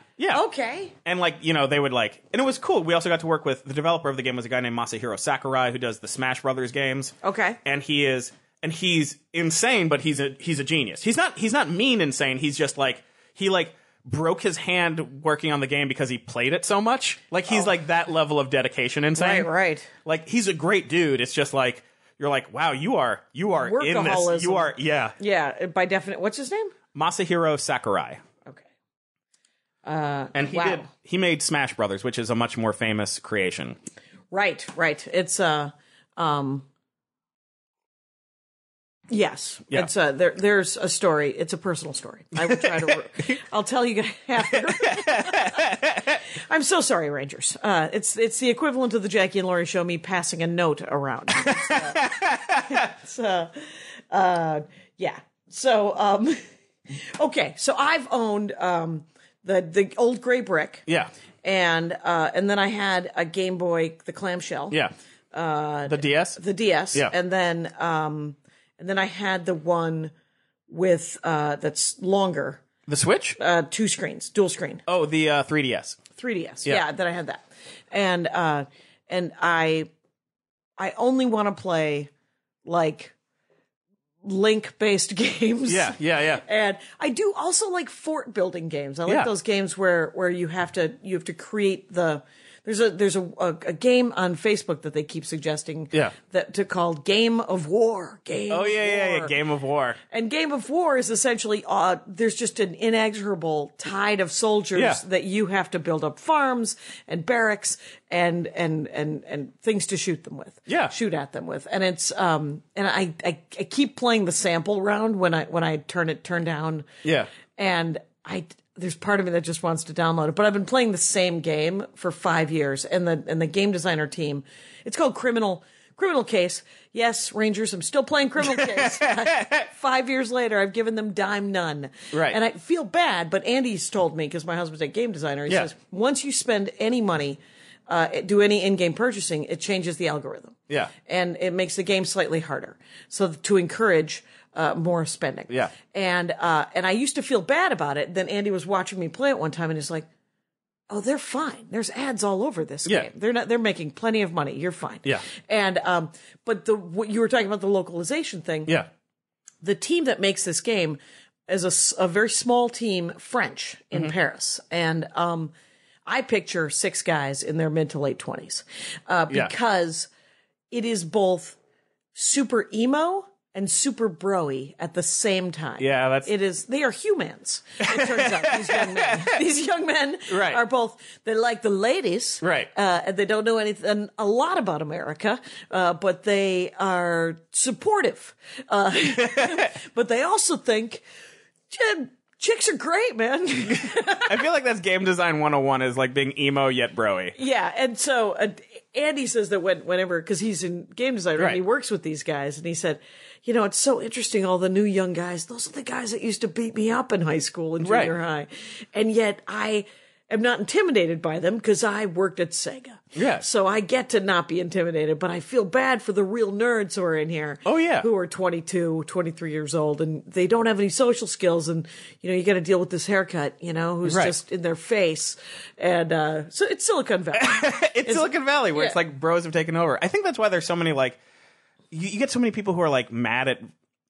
C: Okay.
D: And like, they would like, and it was cool. We also got to work with the developer of the game was a guy named Masahiro Sakurai who does the Smash Brothers games.
C: Okay.
D: And he's insane, but he's a genius. He's not mean insane. He's just like, he like broke his hand working on the game because he played it so much. Like he's like that level of dedication insane.
C: Right.
D: Like he's a great dude. It's just like, you're like, wow, you are in this. You are, yeah.
C: Yeah, by definition. What's his name?
D: Masahiro Sakurai.
C: Okay.
D: And he made Smash Brothers, which is a much more famous creation.
C: Right. It's yes.
D: Yeah.
C: It's there's a story. It's a personal story. I will try to I'll tell you guys after. I'm so sorry, Rangers. It's the equivalent of the Jackie and Laurie show, me passing a note around. Yeah. So okay, so I've owned the old gray brick.
D: Yeah.
C: And then I had a Game Boy, the clamshell.
D: Yeah. The DS?
C: The DS.
D: Yeah.
C: And and then I had the one with that's longer,
D: The Switch?
C: 2 screens, dual screen.
D: Oh, the 3DS.
C: 3DS.
D: Yeah.
C: Yeah, then I had that. And I only want to play like link-based games.
D: Yeah.
C: And I do also like fort building games. I like
D: Yeah.
C: those games where you have to create the. There's a game on Facebook that they keep suggesting.
D: Yeah.
C: Called Game of War.
D: Oh yeah. Game of War.
C: And Game of War is essentially there's just an inexorable tide of soldiers that you have to build up farms and barracks and things to shoot them with.
D: Yeah.
C: Shoot at them with. And it's and I keep playing the sample round when I turn down.
D: Yeah.
C: And there's part of me that just wants to download it, but I've been playing the same game for 5 years, and the game designer team, it's called Criminal Case. Yes, Rangers, I'm still playing Criminal Case. 5 years later, I've given them dime none.
D: Right.
C: And I feel bad, but Andy's told me, because my husband's a game designer, he says, once you spend any money, do any in-game purchasing, it changes the algorithm.
D: Yeah.
C: And it makes the game slightly harder. So to encourage more spending.
D: Yeah.
C: And I used to feel bad about it. Then Andy was watching me play it one time and he's like, oh, they're fine. There's ads all over this game. They're making plenty of money. You're fine.
D: Yeah.
C: And, but what you were talking about, the localization thing.
D: Yeah.
C: The team that makes this game is a very small team, French, in Paris. And, I picture 6 guys in their mid to late 20s, because it is both super emo and super broy at the same time.
D: Yeah,
C: they are humans, it turns out, these young men. These young men
D: Right.
C: are both, they like the ladies.
D: Right.
C: And they don't know anything, a lot about America, but they are supportive. But they also think, chicks are great, man.
D: I feel like that's game design 101 is like being emo yet broy.
C: Yeah, and so Andy says that whenever, because he's in game design, and he works with these guys, and he said, it's so interesting, all the new young guys, those are the guys that used to beat me up in high school and junior high. And yet I am not intimidated by them because I worked at Sega.
D: Yeah.
C: So I get to not be intimidated, but I feel bad for the real nerds who are in here.
D: Oh, yeah.
C: Who are 22, 23 years old, and they don't have any social skills, and, you got to deal with this haircut, who's just in their face. And so it's Silicon Valley.
D: It's Silicon Valley, where it's like bros have taken over. I think that's why there's so many, like, you get so many people who are, like, mad at,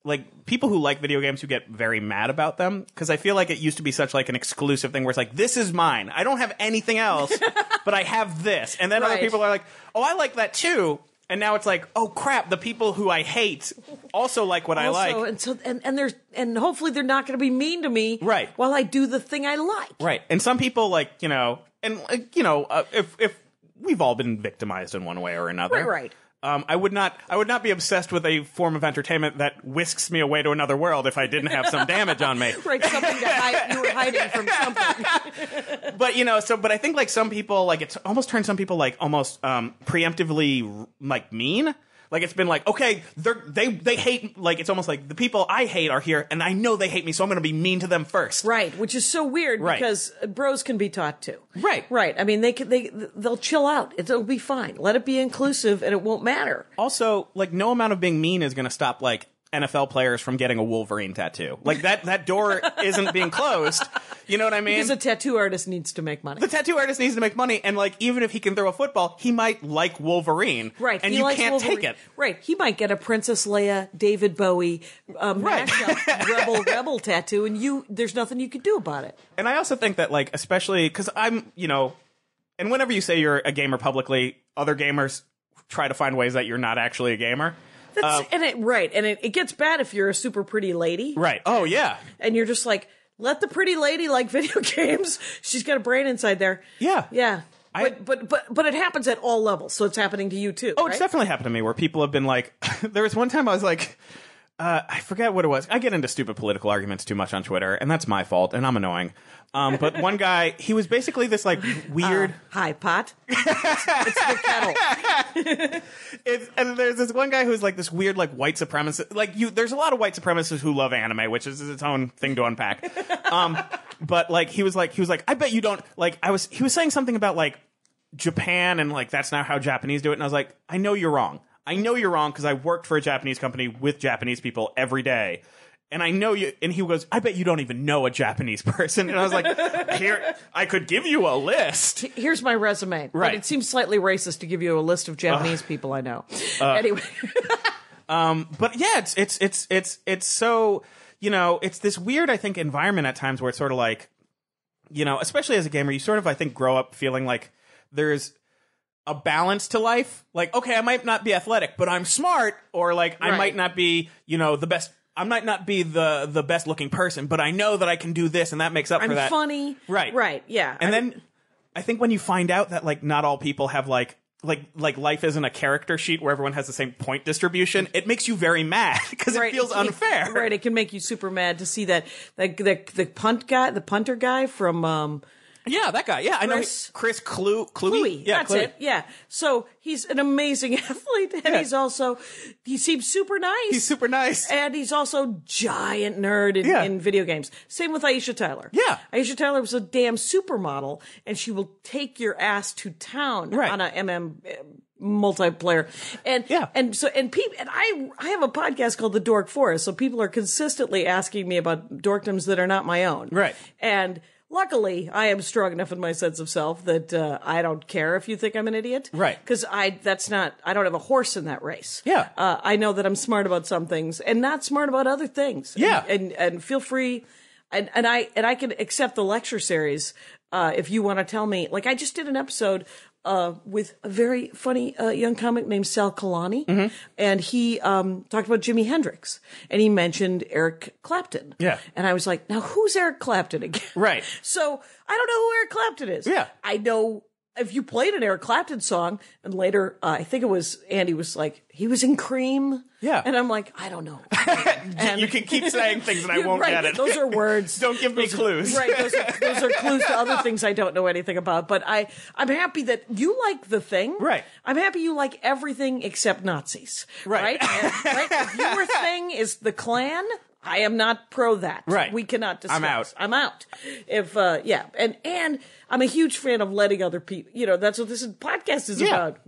D: like, people who like video games who get very mad about them, because I feel like it used to be such, like, an exclusive thing where it's like, this is mine. I don't have anything else, but I have this. And then other people are like, oh, I like that too. And now it's like, oh crap, the people who I hate also like what I like.
C: And so and hopefully they're not going to be mean to me while I do the thing I like.
D: Right. And some people, like, if we've all been victimized in one way or another.
C: Right.
D: I would not be obsessed with a form of entertainment that whisks me away to another world if I didn't have some damage on me.
C: Right, something to hide. You were hiding from something.
D: But I think, like, some people, like, it's almost turned some people, like, almost preemptively, like, mean. Like, it's been like, okay, they hate, like, it's almost like the people I hate are here, and I know they hate me, so I'm going to be mean to them first.
C: Right, which is so weird because bros can be taught to.
D: Right.
C: Right. I mean, they'll chill out. It'll be fine. Let it be inclusive, and it won't matter.
D: Also, like, no amount of being mean is going to stop, like, NFL players from getting a Wolverine tattoo. Like, that door isn't being closed. You know what I mean?
C: Because a tattoo artist needs to make money.
D: The tattoo artist needs to make money, and, like, even if he can throw a football, he might like Wolverine.
C: Right.
D: And you can't take it.
C: Right. He might get a Princess Leia, David Bowie, mashup, rebel tattoo, and there's nothing you can do about it.
D: And I also think that, like, especially, because I'm, and whenever you say you're a gamer publicly, other gamers try to find ways that you're not actually a gamer.
C: And it gets bad if you're a super pretty lady.
D: Right. Oh, yeah.
C: And you're just like, let the pretty lady like video games. She's got a brain inside there.
D: Yeah.
C: Yeah. But it happens at all levels, so it's happening to you too.
D: Oh, it's definitely happened to me where people have been like, there was one time I was like, I forget what it was. I get into stupid political arguments too much on Twitter, and that's my fault, and I'm annoying. But one guy, he was basically this, like, weird...
C: Hi, pot. It's the kettle.
D: And there's this one guy who's, like, this weird, like, white supremacist... Like, there's a lot of white supremacists who love anime, which is its own thing to unpack. But, like, he was like, I bet you don't... Like, he was saying something about, like, Japan, and, like, that's not how Japanese do it, and I was like, I know you're wrong. I know you're wrong because I worked for a Japanese company with Japanese people every day. And I know you, and he goes, I bet you don't even know a Japanese person. And I was like, here, I could give you a list.
C: Here's my resume.
D: Right.
C: But it seems slightly racist to give you a list of Japanese people I know. Anyway.
D: But yeah, it's so, you know, it's this weird, I think, environment at times where it's sort of like, you know, especially as a gamer, you sort of, I think, grow up feeling like there's a balance to life. Like, okay, I might not be athletic, but I'm smart, or like, I might not be, you know, the best. I might not be the best looking person, but I know that I can do this, and that makes up for that.
C: I'm funny. Right, yeah.
D: And then I think when you find out that, like, not all people have, like life isn't a character sheet where everyone has the same point distribution, it makes you very mad because it feels unfair.
C: Right, it can make you super mad to see that the punter guy from
D: yeah, that guy. Yeah, I know. Chris Cluey. Yeah,
C: that's it. Yeah. So he's an amazing athlete, and he seems super nice.
D: He's super nice.
C: And he's also giant nerd in video games. Same with Aisha Tyler.
D: Yeah.
C: Aisha Tyler was a damn supermodel, and she will take your ass to town on a multiplayer. And I have a podcast called The Dork Forest, so people are consistently asking me about dorkdoms that are not my own.
D: Right.
C: And luckily, I am strong enough in my sense of self that I don't care if you think I'm an idiot.
D: Right.
C: Because I don't have a horse in that race.
D: Yeah.
C: I know that I'm smart about some things and not smart about other things.
D: Yeah.
C: And feel free. And I can accept the lecture series if you want to tell me. Like, I just did an episode with a very funny young comic named Sal Kalani, and he talked about Jimi Hendrix, and he mentioned Eric Clapton.
D: Yeah.
C: And I was like, now who's Eric Clapton again?
D: Right.
C: So I don't know who Eric Clapton is.
D: Yeah.
C: I know if you played an Eric Clapton song, and later I think it was Andy was like, he was in Cream.
D: Yeah.
C: And I'm like, I don't know. And
D: you can keep saying things and I won't get it.
C: Those are words.
D: Don't give me clues.
C: Right. Those are clues to other things I don't know anything about. But I'm happy that you like The Thing.
D: Right.
C: I'm happy you like everything except Nazis.
D: Right.
C: Right? If your thing is the Klan, I am not pro that.
D: Right.
C: We cannot discuss.
D: I'm out.
C: If and I'm a huge fan of letting other people. You know, that's what this podcast is about.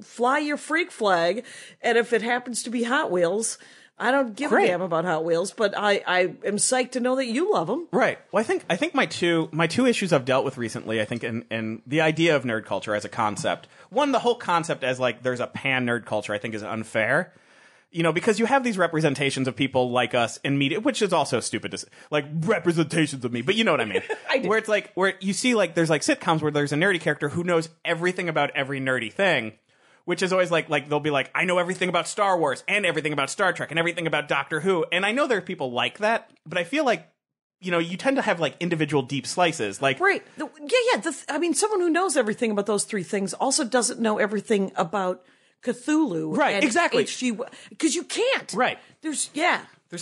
C: Fly your freak flag, and if it happens to be Hot Wheels, I don't give a damn about Hot Wheels, but I am psyched to know that you love them.
D: Right. Well, I think my two issues I've dealt with recently, I think, and the idea of nerd culture as a concept. One, the whole concept as like there's a pan nerd culture, I think is unfair. You know, because you have these representations of people like us in media, which is also stupid to say, like representations of me, but you know what I mean.
C: I do.
D: Where it's like, where you see like, there's like sitcoms where there's a nerdy character who knows everything about every nerdy thing, which is always like they'll be like, I know everything about Star Wars and everything about Star Trek and everything about Doctor Who. And I know there are people like that, but I feel like, you know, you tend to have like individual deep slices. Like,
C: right. I mean, someone who knows everything about those three things also doesn't know everything about Cthulhu.
D: Right,
C: and
D: exactly.
C: Because you can't.
D: Right.
C: There's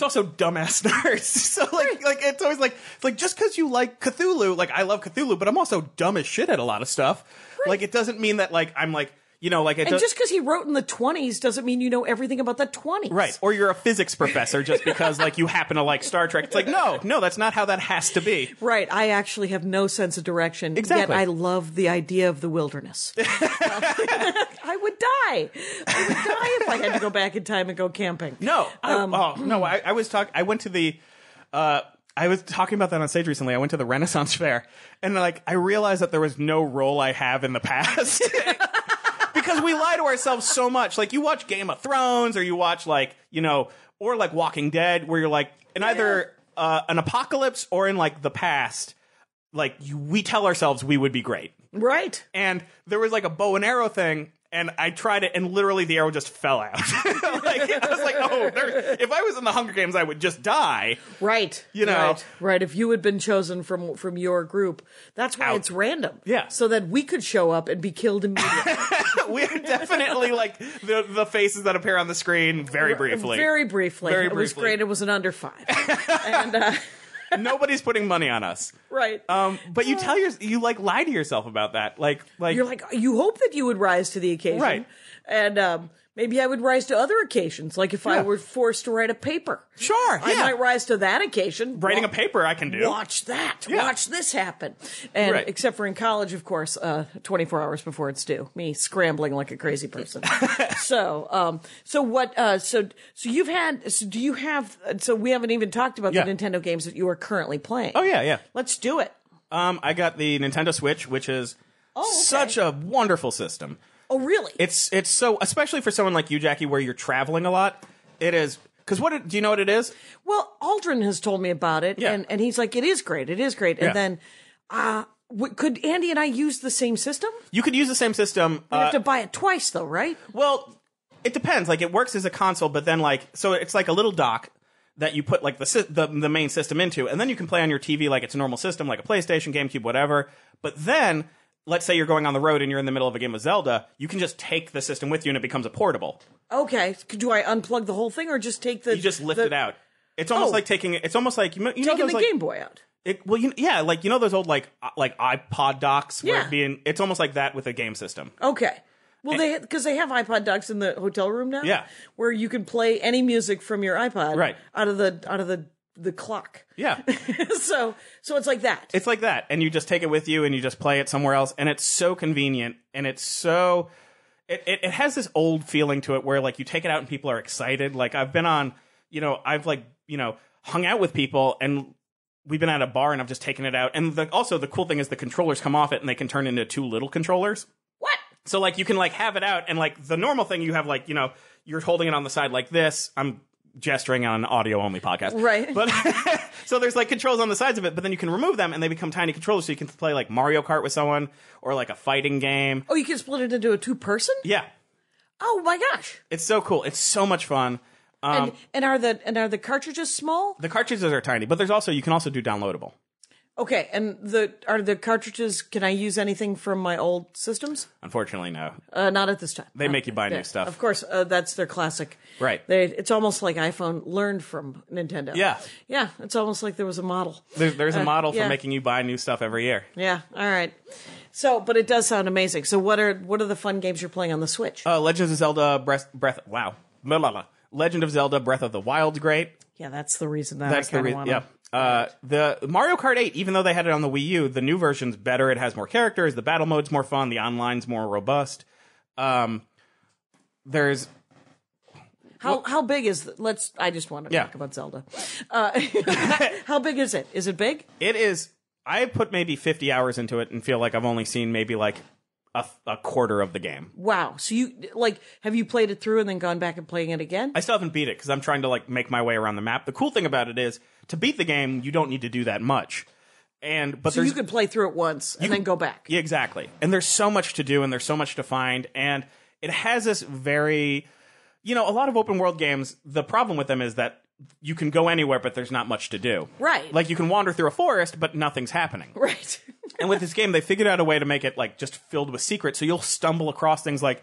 D: also dumbass nerds. So like it's always like just because you like Cthulhu, like I love Cthulhu, but I'm also dumb as shit at a lot of stuff. Right. Like it doesn't mean that like I'm like, you know, like it
C: just because he wrote in the 20s doesn't mean you know everything about the 20s.
D: Right. Or you're a physics professor just because like you happen to like Star Trek. It's like, no, that's not how that has to be.
C: Right. I actually have no sense of direction.
D: Exactly.
C: Yet I love the idea of the wilderness. I would die if I had to go back in time and go camping.
D: No. I was talking about that on stage recently. I went to the Renaissance Fair and like I realized that there was no role I have in the past. Because we lie to ourselves so much. Like, you watch Game of Thrones, or you watch, like, you know, or, like, Walking Dead, where you're, like, in either an apocalypse or in, like, the past, like, we tell ourselves we would be great.
C: Right.
D: And there was, like, a bow and arrow thing, and I tried it, and literally the arrow just fell out. Like, I was like, if I was in the Hunger Games, I would just die.
C: Right.
D: You know?
C: Right. If you had been chosen from your group, that's why it's random.
D: Yeah.
C: So that we could show up and be killed immediately.
D: We're definitely like the faces that appear on the screen very briefly.
C: Very briefly. It was great. It was an under 5. And,
D: nobody's putting money on us.
C: Right. Right.
D: But you like lie to yourself about that. Like
C: You're like, you hope that you would rise to the occasion.
D: Right.
C: And maybe I would rise to other occasions, like if I were forced to write a paper.
D: Sure,
C: I might rise to that occasion.
D: Writing a paper I can do.
C: Watch that.
D: Yeah.
C: Watch this happen. And
D: Right.
C: except for in college, of course, 24 hours before it's due. Me scrambling like a crazy person. So we haven't even talked about the Nintendo games that you are currently playing.
D: Oh, yeah.
C: Let's do it.
D: I got the Nintendo Switch, which is
C: okay.
D: such a wonderful system.
C: Oh, really?
D: It's so, especially for someone like you, Jackie, where you're traveling a lot. It is, because do you know what it is?
C: Well, Aldrin has told me about it, and he's like, it is great. And then, could Andy and I use the same system?
D: You could use the same system.
C: We have to buy it twice, though, right?
D: Well, it depends. Like, it works as a console, but then, like, so it's like a little dock that you put, like, the main system into, and then you can play on your TV like it's a normal system, like a PlayStation, GameCube, whatever. But then, let's say you're going on the road and you're in the middle of a game of Zelda, you can just take the system with you and it becomes a portable.
C: Okay. Do I unplug the whole thing or just take the...
D: You just lift it out. It's almost like taking it. It's almost like, you know
C: taking
D: those,
C: the
D: like,
C: Game Boy out.
D: Like, you know those old, like iPod docks? Where
C: Yeah.
D: it's almost like that with a game system.
C: Okay. Well, because they have iPod docks in the hotel room now.
D: Yeah.
C: Where you can play any music from your iPod.
D: Right.
C: Out of the clock.
D: Yeah.
C: So it's like that.
D: It's like that. And you just take it with you and you just play it somewhere else. And it's so convenient. And it's so... It has this old feeling to it where, like, you take it out and people are excited. Like, I've been on... I've, like, hung out with people and we've been at a bar and I've just taken it out. And also the cool thing is the controllers come off it and they can turn into two little controllers.
C: What?
D: So, like, you can, like, have it out and, like, the normal thing you have, like, you're holding it on the side like this. I'm gesturing on an audio-only podcast.
C: Right.
D: But so there's, like, controls on the sides of it, but then you can remove them and they become tiny controllers so you can play, like, Mario Kart with someone or, like, a fighting game.
C: Oh, you can split it into a two-person?
D: Yeah.
C: Oh, my gosh.
D: It's so cool. It's so much fun.
C: And are the cartridges small?
D: The cartridges are tiny, but you can also do downloadable.
C: Okay, and are the cartridges, can I use anything from my old systems?
D: Unfortunately, no.
C: Not at this time.
D: They make you buy new stuff.
C: Of course, that's their classic.
D: Right.
C: It's almost like iPhone learned from Nintendo.
D: Yeah.
C: Yeah, it's almost like there was a model.
D: There's a model for
C: yeah.
D: making you buy new stuff every year.
C: Yeah, all right. So, but it does sound amazing. So what are the fun games you're playing on the Switch?
D: Legend of Zelda Legend of Zelda Breath of the Wild's great.
C: Yeah, that's the reason that
D: That's
C: I kind of want to...
D: Yeah. The Mario Kart 8, even though they had it on the Wii U, the new version's better. It has more characters. The battle mode's more fun. The online's more robust. There's...
C: How big is... I just want to talk about Zelda. How big is it? Is it big?
D: It is... I put maybe 50 hours into it and feel like I've only seen maybe like a quarter of the game.
C: Wow. So have you played it through and then gone back and playing it again?
D: I still haven't beat it because I'm trying to like make my way around the map. The cool thing about it is to beat the game, you don't need to do that much. So
C: you could play through it once and then go back.
D: Yeah, exactly. And there's so much to do and there's so much to find. And it has this very, a lot of open world games, the problem with them is that you can go anywhere, but there's not much to do.
C: Right.
D: Like you can wander through a forest, but nothing's happening.
C: Right.
D: And with this game, they figured out a way to make it like just filled with secrets. So you'll stumble across things like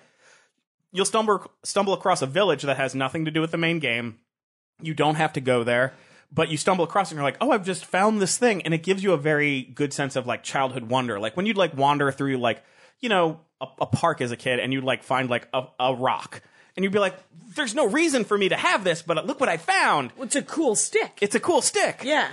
D: you'll stumble across a village that has nothing to do with the main game. You don't have to go there, but you stumble across it and you're like, oh, I've just found this thing. And it gives you a very good sense of like childhood wonder. Like when you'd like wander through like, a park as a kid and you'd like find like a rock. And you'd be like, there's no reason for me to have this, but look what I found.
C: It's a cool stick.
D: It's a cool stick.
C: Yeah.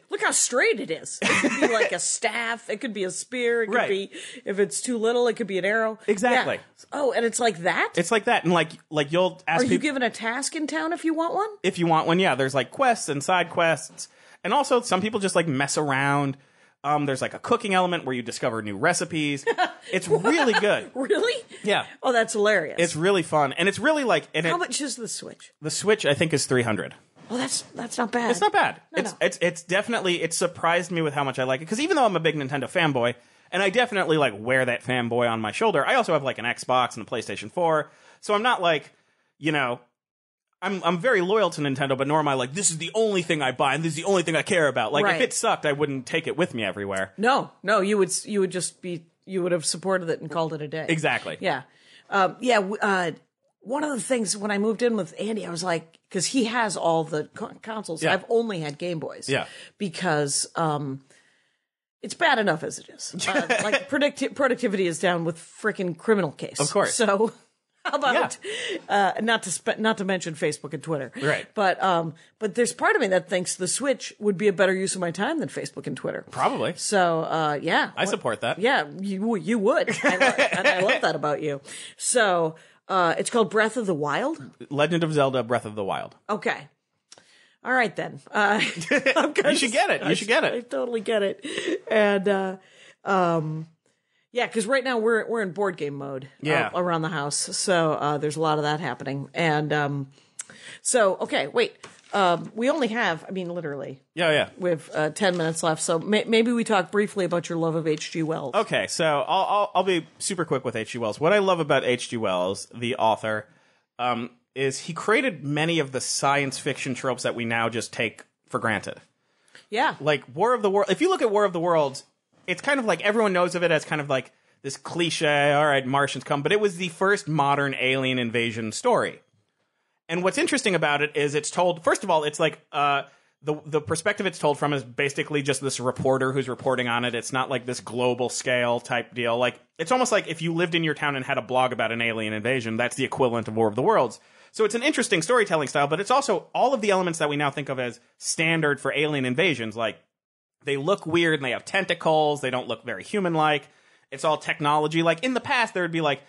C: Look how straight it is. It could be like a staff. It could be a spear. It could be, if it's too little, it could be an arrow.
D: Exactly.
C: Yeah. Oh, and it's like that?
D: It's like that. And like you'll ask
C: Are you given a task in town if you want one?
D: If you want one, yeah. There's like quests and side quests. And also some people just like mess around. There's like a cooking element where you discover new recipes. It's really good.
C: Really?
D: Yeah.
C: Oh, that's hilarious.
D: It's really fun. And it's really like...
C: How much is the Switch?
D: The Switch, I think, is $300.
C: Oh, that's not bad.
D: It's not bad.
C: No.
D: It's definitely... It surprised me with how much I like it. Because even though I'm a big Nintendo fanboy, and I definitely like wear that fanboy on my shoulder, I also have like an Xbox and a PlayStation 4. So I'm not like, I'm very loyal to Nintendo, but nor am I like, this is the only thing I buy and this is the only thing I care about. Like, if it sucked, I wouldn't take it with me everywhere.
C: No, you would just be, you would have supported it and called it a day.
D: Exactly.
C: Yeah. One of the things when I moved in with Andy, I was like, because he has all the consoles.
D: Yeah.
C: I've only had Game Boys.
D: Yeah.
C: Because it's bad enough as it is. Like productivity is down with frickin' criminal case.
D: Of course.
C: So how about not to mention Facebook and Twitter.
D: Right.
C: But there's part of me that thinks the Switch would be a better use of my time than Facebook and Twitter.
D: Probably.
C: So yeah.
D: I support that.
C: Yeah, you would. And I love that about you. So it's called Breath of the Wild?
D: Legend of Zelda Breath of the Wild.
C: Okay. All right, then.
D: You should get it. You should get it.
C: I totally get it. And, yeah, because right now we're in board game mode around the house. So there's a lot of that happening. And so, okay, wait. We only have, I mean, literally.
D: Yeah.
C: We have 10 minutes left. So maybe we talk briefly about your love of H.G. Wells.
D: Okay, so I'll be super quick with H.G. Wells. What I love about H.G. Wells, the author, is he created many of the science fiction tropes that we now just take for granted.
C: Yeah.
D: Like War of the Worlds. If you look at War of the Worlds, it's kind of like everyone knows of it as kind of like this cliche, all right, Martians come, but it was the first modern alien invasion story. And what's interesting about it is it's told, first of all, it's like the perspective it's told from is basically just this reporter who's reporting on it. It's not like this global scale type deal. Like it's almost like if you lived in your town and had a blog about an alien invasion, that's the equivalent of War of the Worlds. So it's an interesting storytelling style, but it's also all of the elements that we now think of as standard for alien invasions. Like they look weird and they have tentacles. They don't look very human-like. It's all technology. Like in the past, there would be like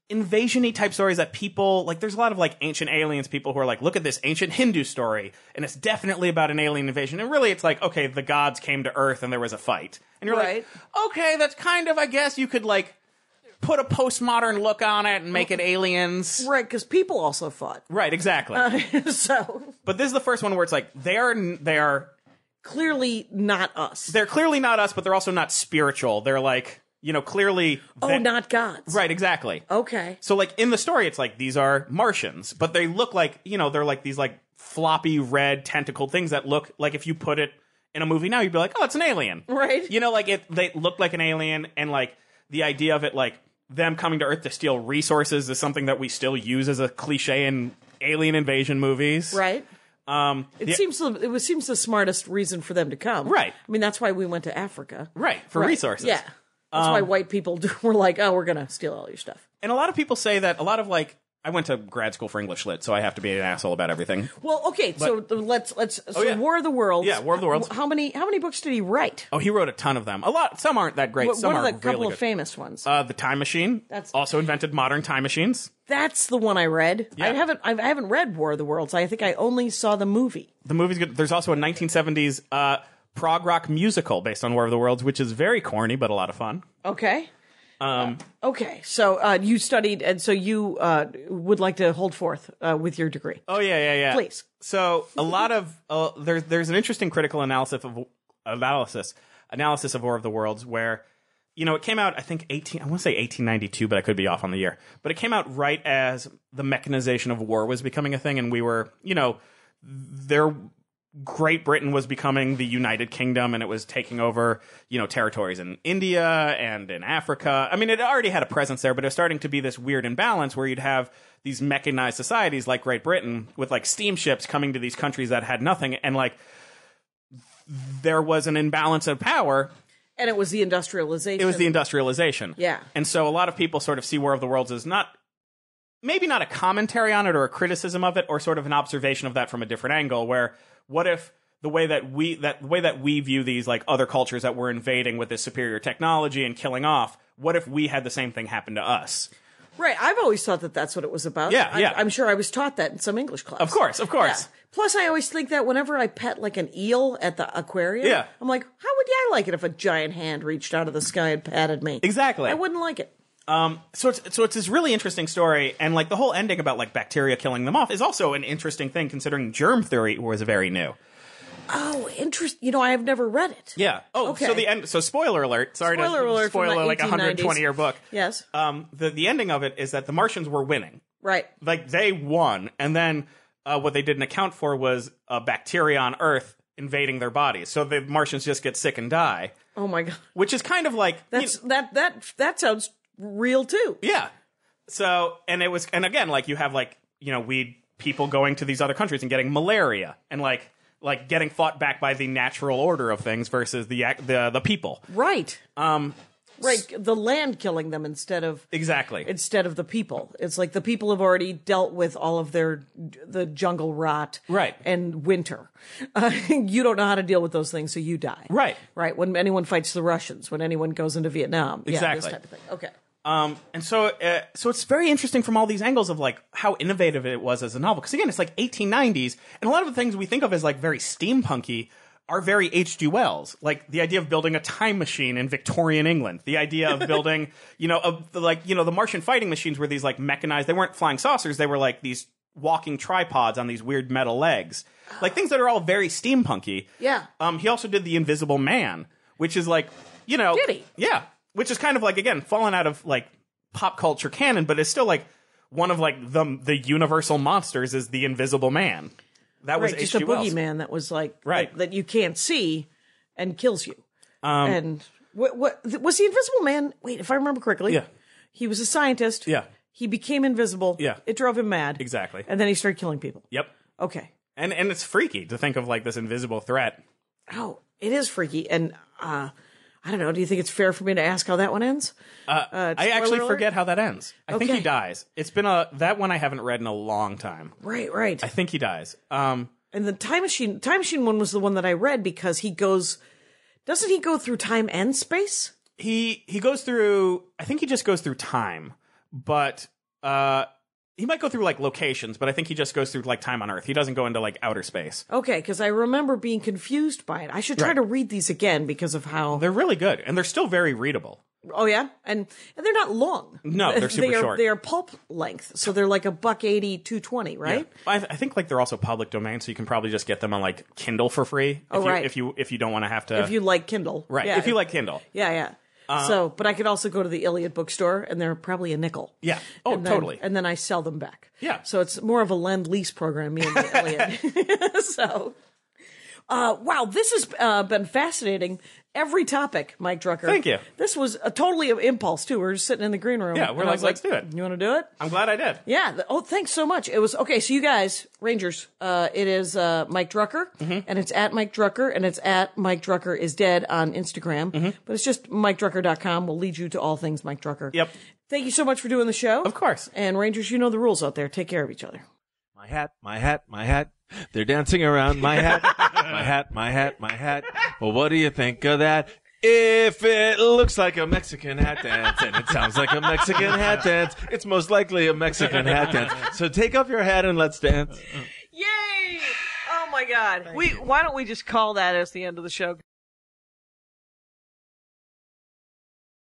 D: invasion-y type stories that people, like there's a lot of like ancient aliens people who are like, look at this ancient Hindu story, and it's definitely about an alien invasion. And really it's like, okay, the gods came to Earth and there was a fight. And you're like, okay, that's kind of, I guess you could like put a postmodern look on it and make it aliens.
C: Right, because people also fought.
D: Right, exactly. But this is the first one where it's like, they are
C: clearly not us.
D: They're clearly not us, but they're also not spiritual. They're like, you know, clearly...
C: not gods.
D: Right, exactly.
C: Okay.
D: So, like, in the story, it's like, these are Martians, but they look like, you know, they're like these, like, floppy, red, tentacled things that look like if you put it in a movie now, you'd be like, oh, it's an alien.
C: Right.
D: You know, like, they look like an alien, and, like, the idea of it, like, them coming to Earth to steal resources is something that we still use as a cliche in alien invasion movies.
C: Right. It seems the smartest reason for them to come.
D: Right.
C: I mean, that's why we went to Africa.
D: Right, for resources.
C: Yeah. That's why white people were like, oh, we're going to steal all your stuff.
D: And a lot of people say that, a lot of, like, I went to grad school for English Lit, so I have to be an asshole about everything.
C: Well, okay, so let's War of the Worlds.
D: Yeah, War of the Worlds.
C: How many books did he write?
D: Oh, he wrote a ton of them. A lot. Some aren't that great. Some
C: what
D: are
C: are the couple
D: really
C: of
D: good.
C: famous ones?
D: The Time Machine.
C: That's
D: also invented modern time machines.
C: That's the one I read.
D: Yeah.
C: I haven't read War of the Worlds. I think I only saw the movie.
D: The movie's good. There's also a 1970s prog rock musical based on War of the Worlds, which is very corny but a lot of fun.
C: Okay. Okay, so you studied, and so you would like to hold forth with your degree.
D: Oh yeah.
C: Please.
D: So a lot of there's an interesting critical analysis of War of the Worlds where, you know, it came out I think I want to say 1892, but I could be off on the year. But it came out right as the mechanization of war was becoming a thing, and we were, you know, Great Britain was becoming the United Kingdom, and it was taking over, you know, territories in India and in Africa. I mean, it already had a presence there, but it was starting to be this weird imbalance where you'd have these mechanized societies like Great Britain with, like, steamships coming to these countries that had nothing, and, like, there was an imbalance of power.
C: And it was the industrialization.
D: It was the industrialization.
C: Yeah.
D: And so a lot of people sort of see War of the Worlds as maybe not a commentary on it or a criticism of it, or sort of an observation of that from a different angle, where what if the way that we view these, like, other cultures that we're invading with this superior technology and killing off, what if we had the same thing happen to us?
C: Right. I've always thought that that's what it was about.
D: Yeah.
C: I'm sure I was taught that in some English class.
D: Of course.
C: Yeah. Plus, I always think that whenever I pet, like, an eel at the aquarium, I'm like, how would I like it if a giant hand reached out of the sky and patted me?
D: Exactly.
C: I wouldn't like it.
D: So it's this really interesting story, and, like, the whole ending about, like, bacteria killing them off is also an interesting thing, considering germ theory was very new.
C: Oh, interesting. You know, I have never read it.
D: Yeah. Oh, okay. So the end. So spoiler alert. Sorry
C: spoiler
D: to
C: alert
D: spoil like a 120-year book.
C: Yes.
D: The ending of it is that the Martians were winning.
C: Right.
D: Like, they won, and then what they didn't account for was a bacteria on Earth invading their bodies. So the Martians just get sick and die.
C: Oh my god.
D: Which is kind of like
C: that sounds real too.
D: Yeah. So and again, like, you have, like, you know, people going to these other countries and getting malaria, and like like getting fought back by the natural order of things versus the people.
C: Right. Right, the land killing them instead of the people. It's like the people have already dealt with all of the jungle rot,
D: right, and
C: winter. You don't know how to deal with those things, so you die.
D: Right.
C: When anyone fights the Russians, when anyone goes into Vietnam,
D: exactly,
C: this type of thing. Okay.
D: And so it's very interesting from all these angles of like how innovative it was as a novel. Because again, it's like 1890s, and a lot of the things we think of as like very steampunky are very H.G. Wells. Like the idea of building a time machine in Victorian England. The idea of building, the Martian fighting machines were these like mechanized, they weren't flying saucers, they were like these walking tripods on these weird metal legs. Like things that are all very steampunky.
C: Yeah.
D: He also did The Invisible Man, which is like,
C: Did he?
D: Yeah. Which is kind of like, again, fallen out of like pop culture canon, but it's still like one of like the universal monsters is the Invisible Man. That was
C: just a boogeyman that was like that you can't see and kills you. And what was the Invisible Man? Wait, if I remember correctly, he was a scientist.
D: Yeah,
C: he became invisible.
D: Yeah,
C: it drove him mad.
D: Exactly,
C: and then he started killing people.
D: Yep.
C: Okay.
D: And it's freaky to think of like this invisible threat.
C: Oh, it is freaky, and I don't know. Do you think it's fair for me to ask how that one ends?
D: I actually forget how that one I think he dies. It's been that one I haven't read in a long time.
C: Right.
D: I think he dies.
C: And the Time Machine one was the one that I read because doesn't he go through time and space?
D: He goes through, I think he just goes through time, but he might go through like locations, but I think he just goes through like time on Earth. He doesn't go into like outer space.
C: Okay, because I remember being confused by it. I should try to read these again because of how
D: they're really good, and they're still very readable.
C: Oh yeah, and they're not long.
D: No, they're super short.
C: They are pulp length, so they're like $1.80, $2.20, right?
D: Yeah. I think like they're also public domain, so you can probably just get them on like Kindle for free. If you don't want to have to.
C: If you like Kindle,
D: right?
C: Yeah,
D: if you like Kindle,
C: yeah. But I could also go to the Iliad bookstore, and they're probably a nickel.
D: Yeah. Oh, totally.
C: And then I sell them back.
D: Yeah.
C: So it's more of a lend-lease program, me and the Iliad. So, wow, this has been fascinating. Every topic, Mike Drucker.
D: Thank you.
C: This was a totally an impulse, too. We were just sitting in the green room.
D: Yeah, we're like, let's do it.
C: You want to do it?
D: I'm glad I did.
C: Yeah. Thanks so much. It was, okay, so you guys, Rangers, it is Mike Drucker, and it's at Mike Drucker, and it's at Mike Drucker is Dead on Instagram, but it's just MikeDrucker.com will lead you to all things Mike Drucker.
D: Yep.
C: Thank you so much for doing the show.
D: Of course.
C: And Rangers, you know the rules out there. Take care of each other.
E: My hat, my hat, my hat. They're dancing around my hat. My hat, my hat, my hat. Well, what do you think of that? If it looks like a Mexican hat dance and it sounds like a Mexican hat dance, it's most likely a Mexican hat dance. So take off your hat and let's dance.
C: Yay! Oh my God. Why don't we just call that as the end of the show?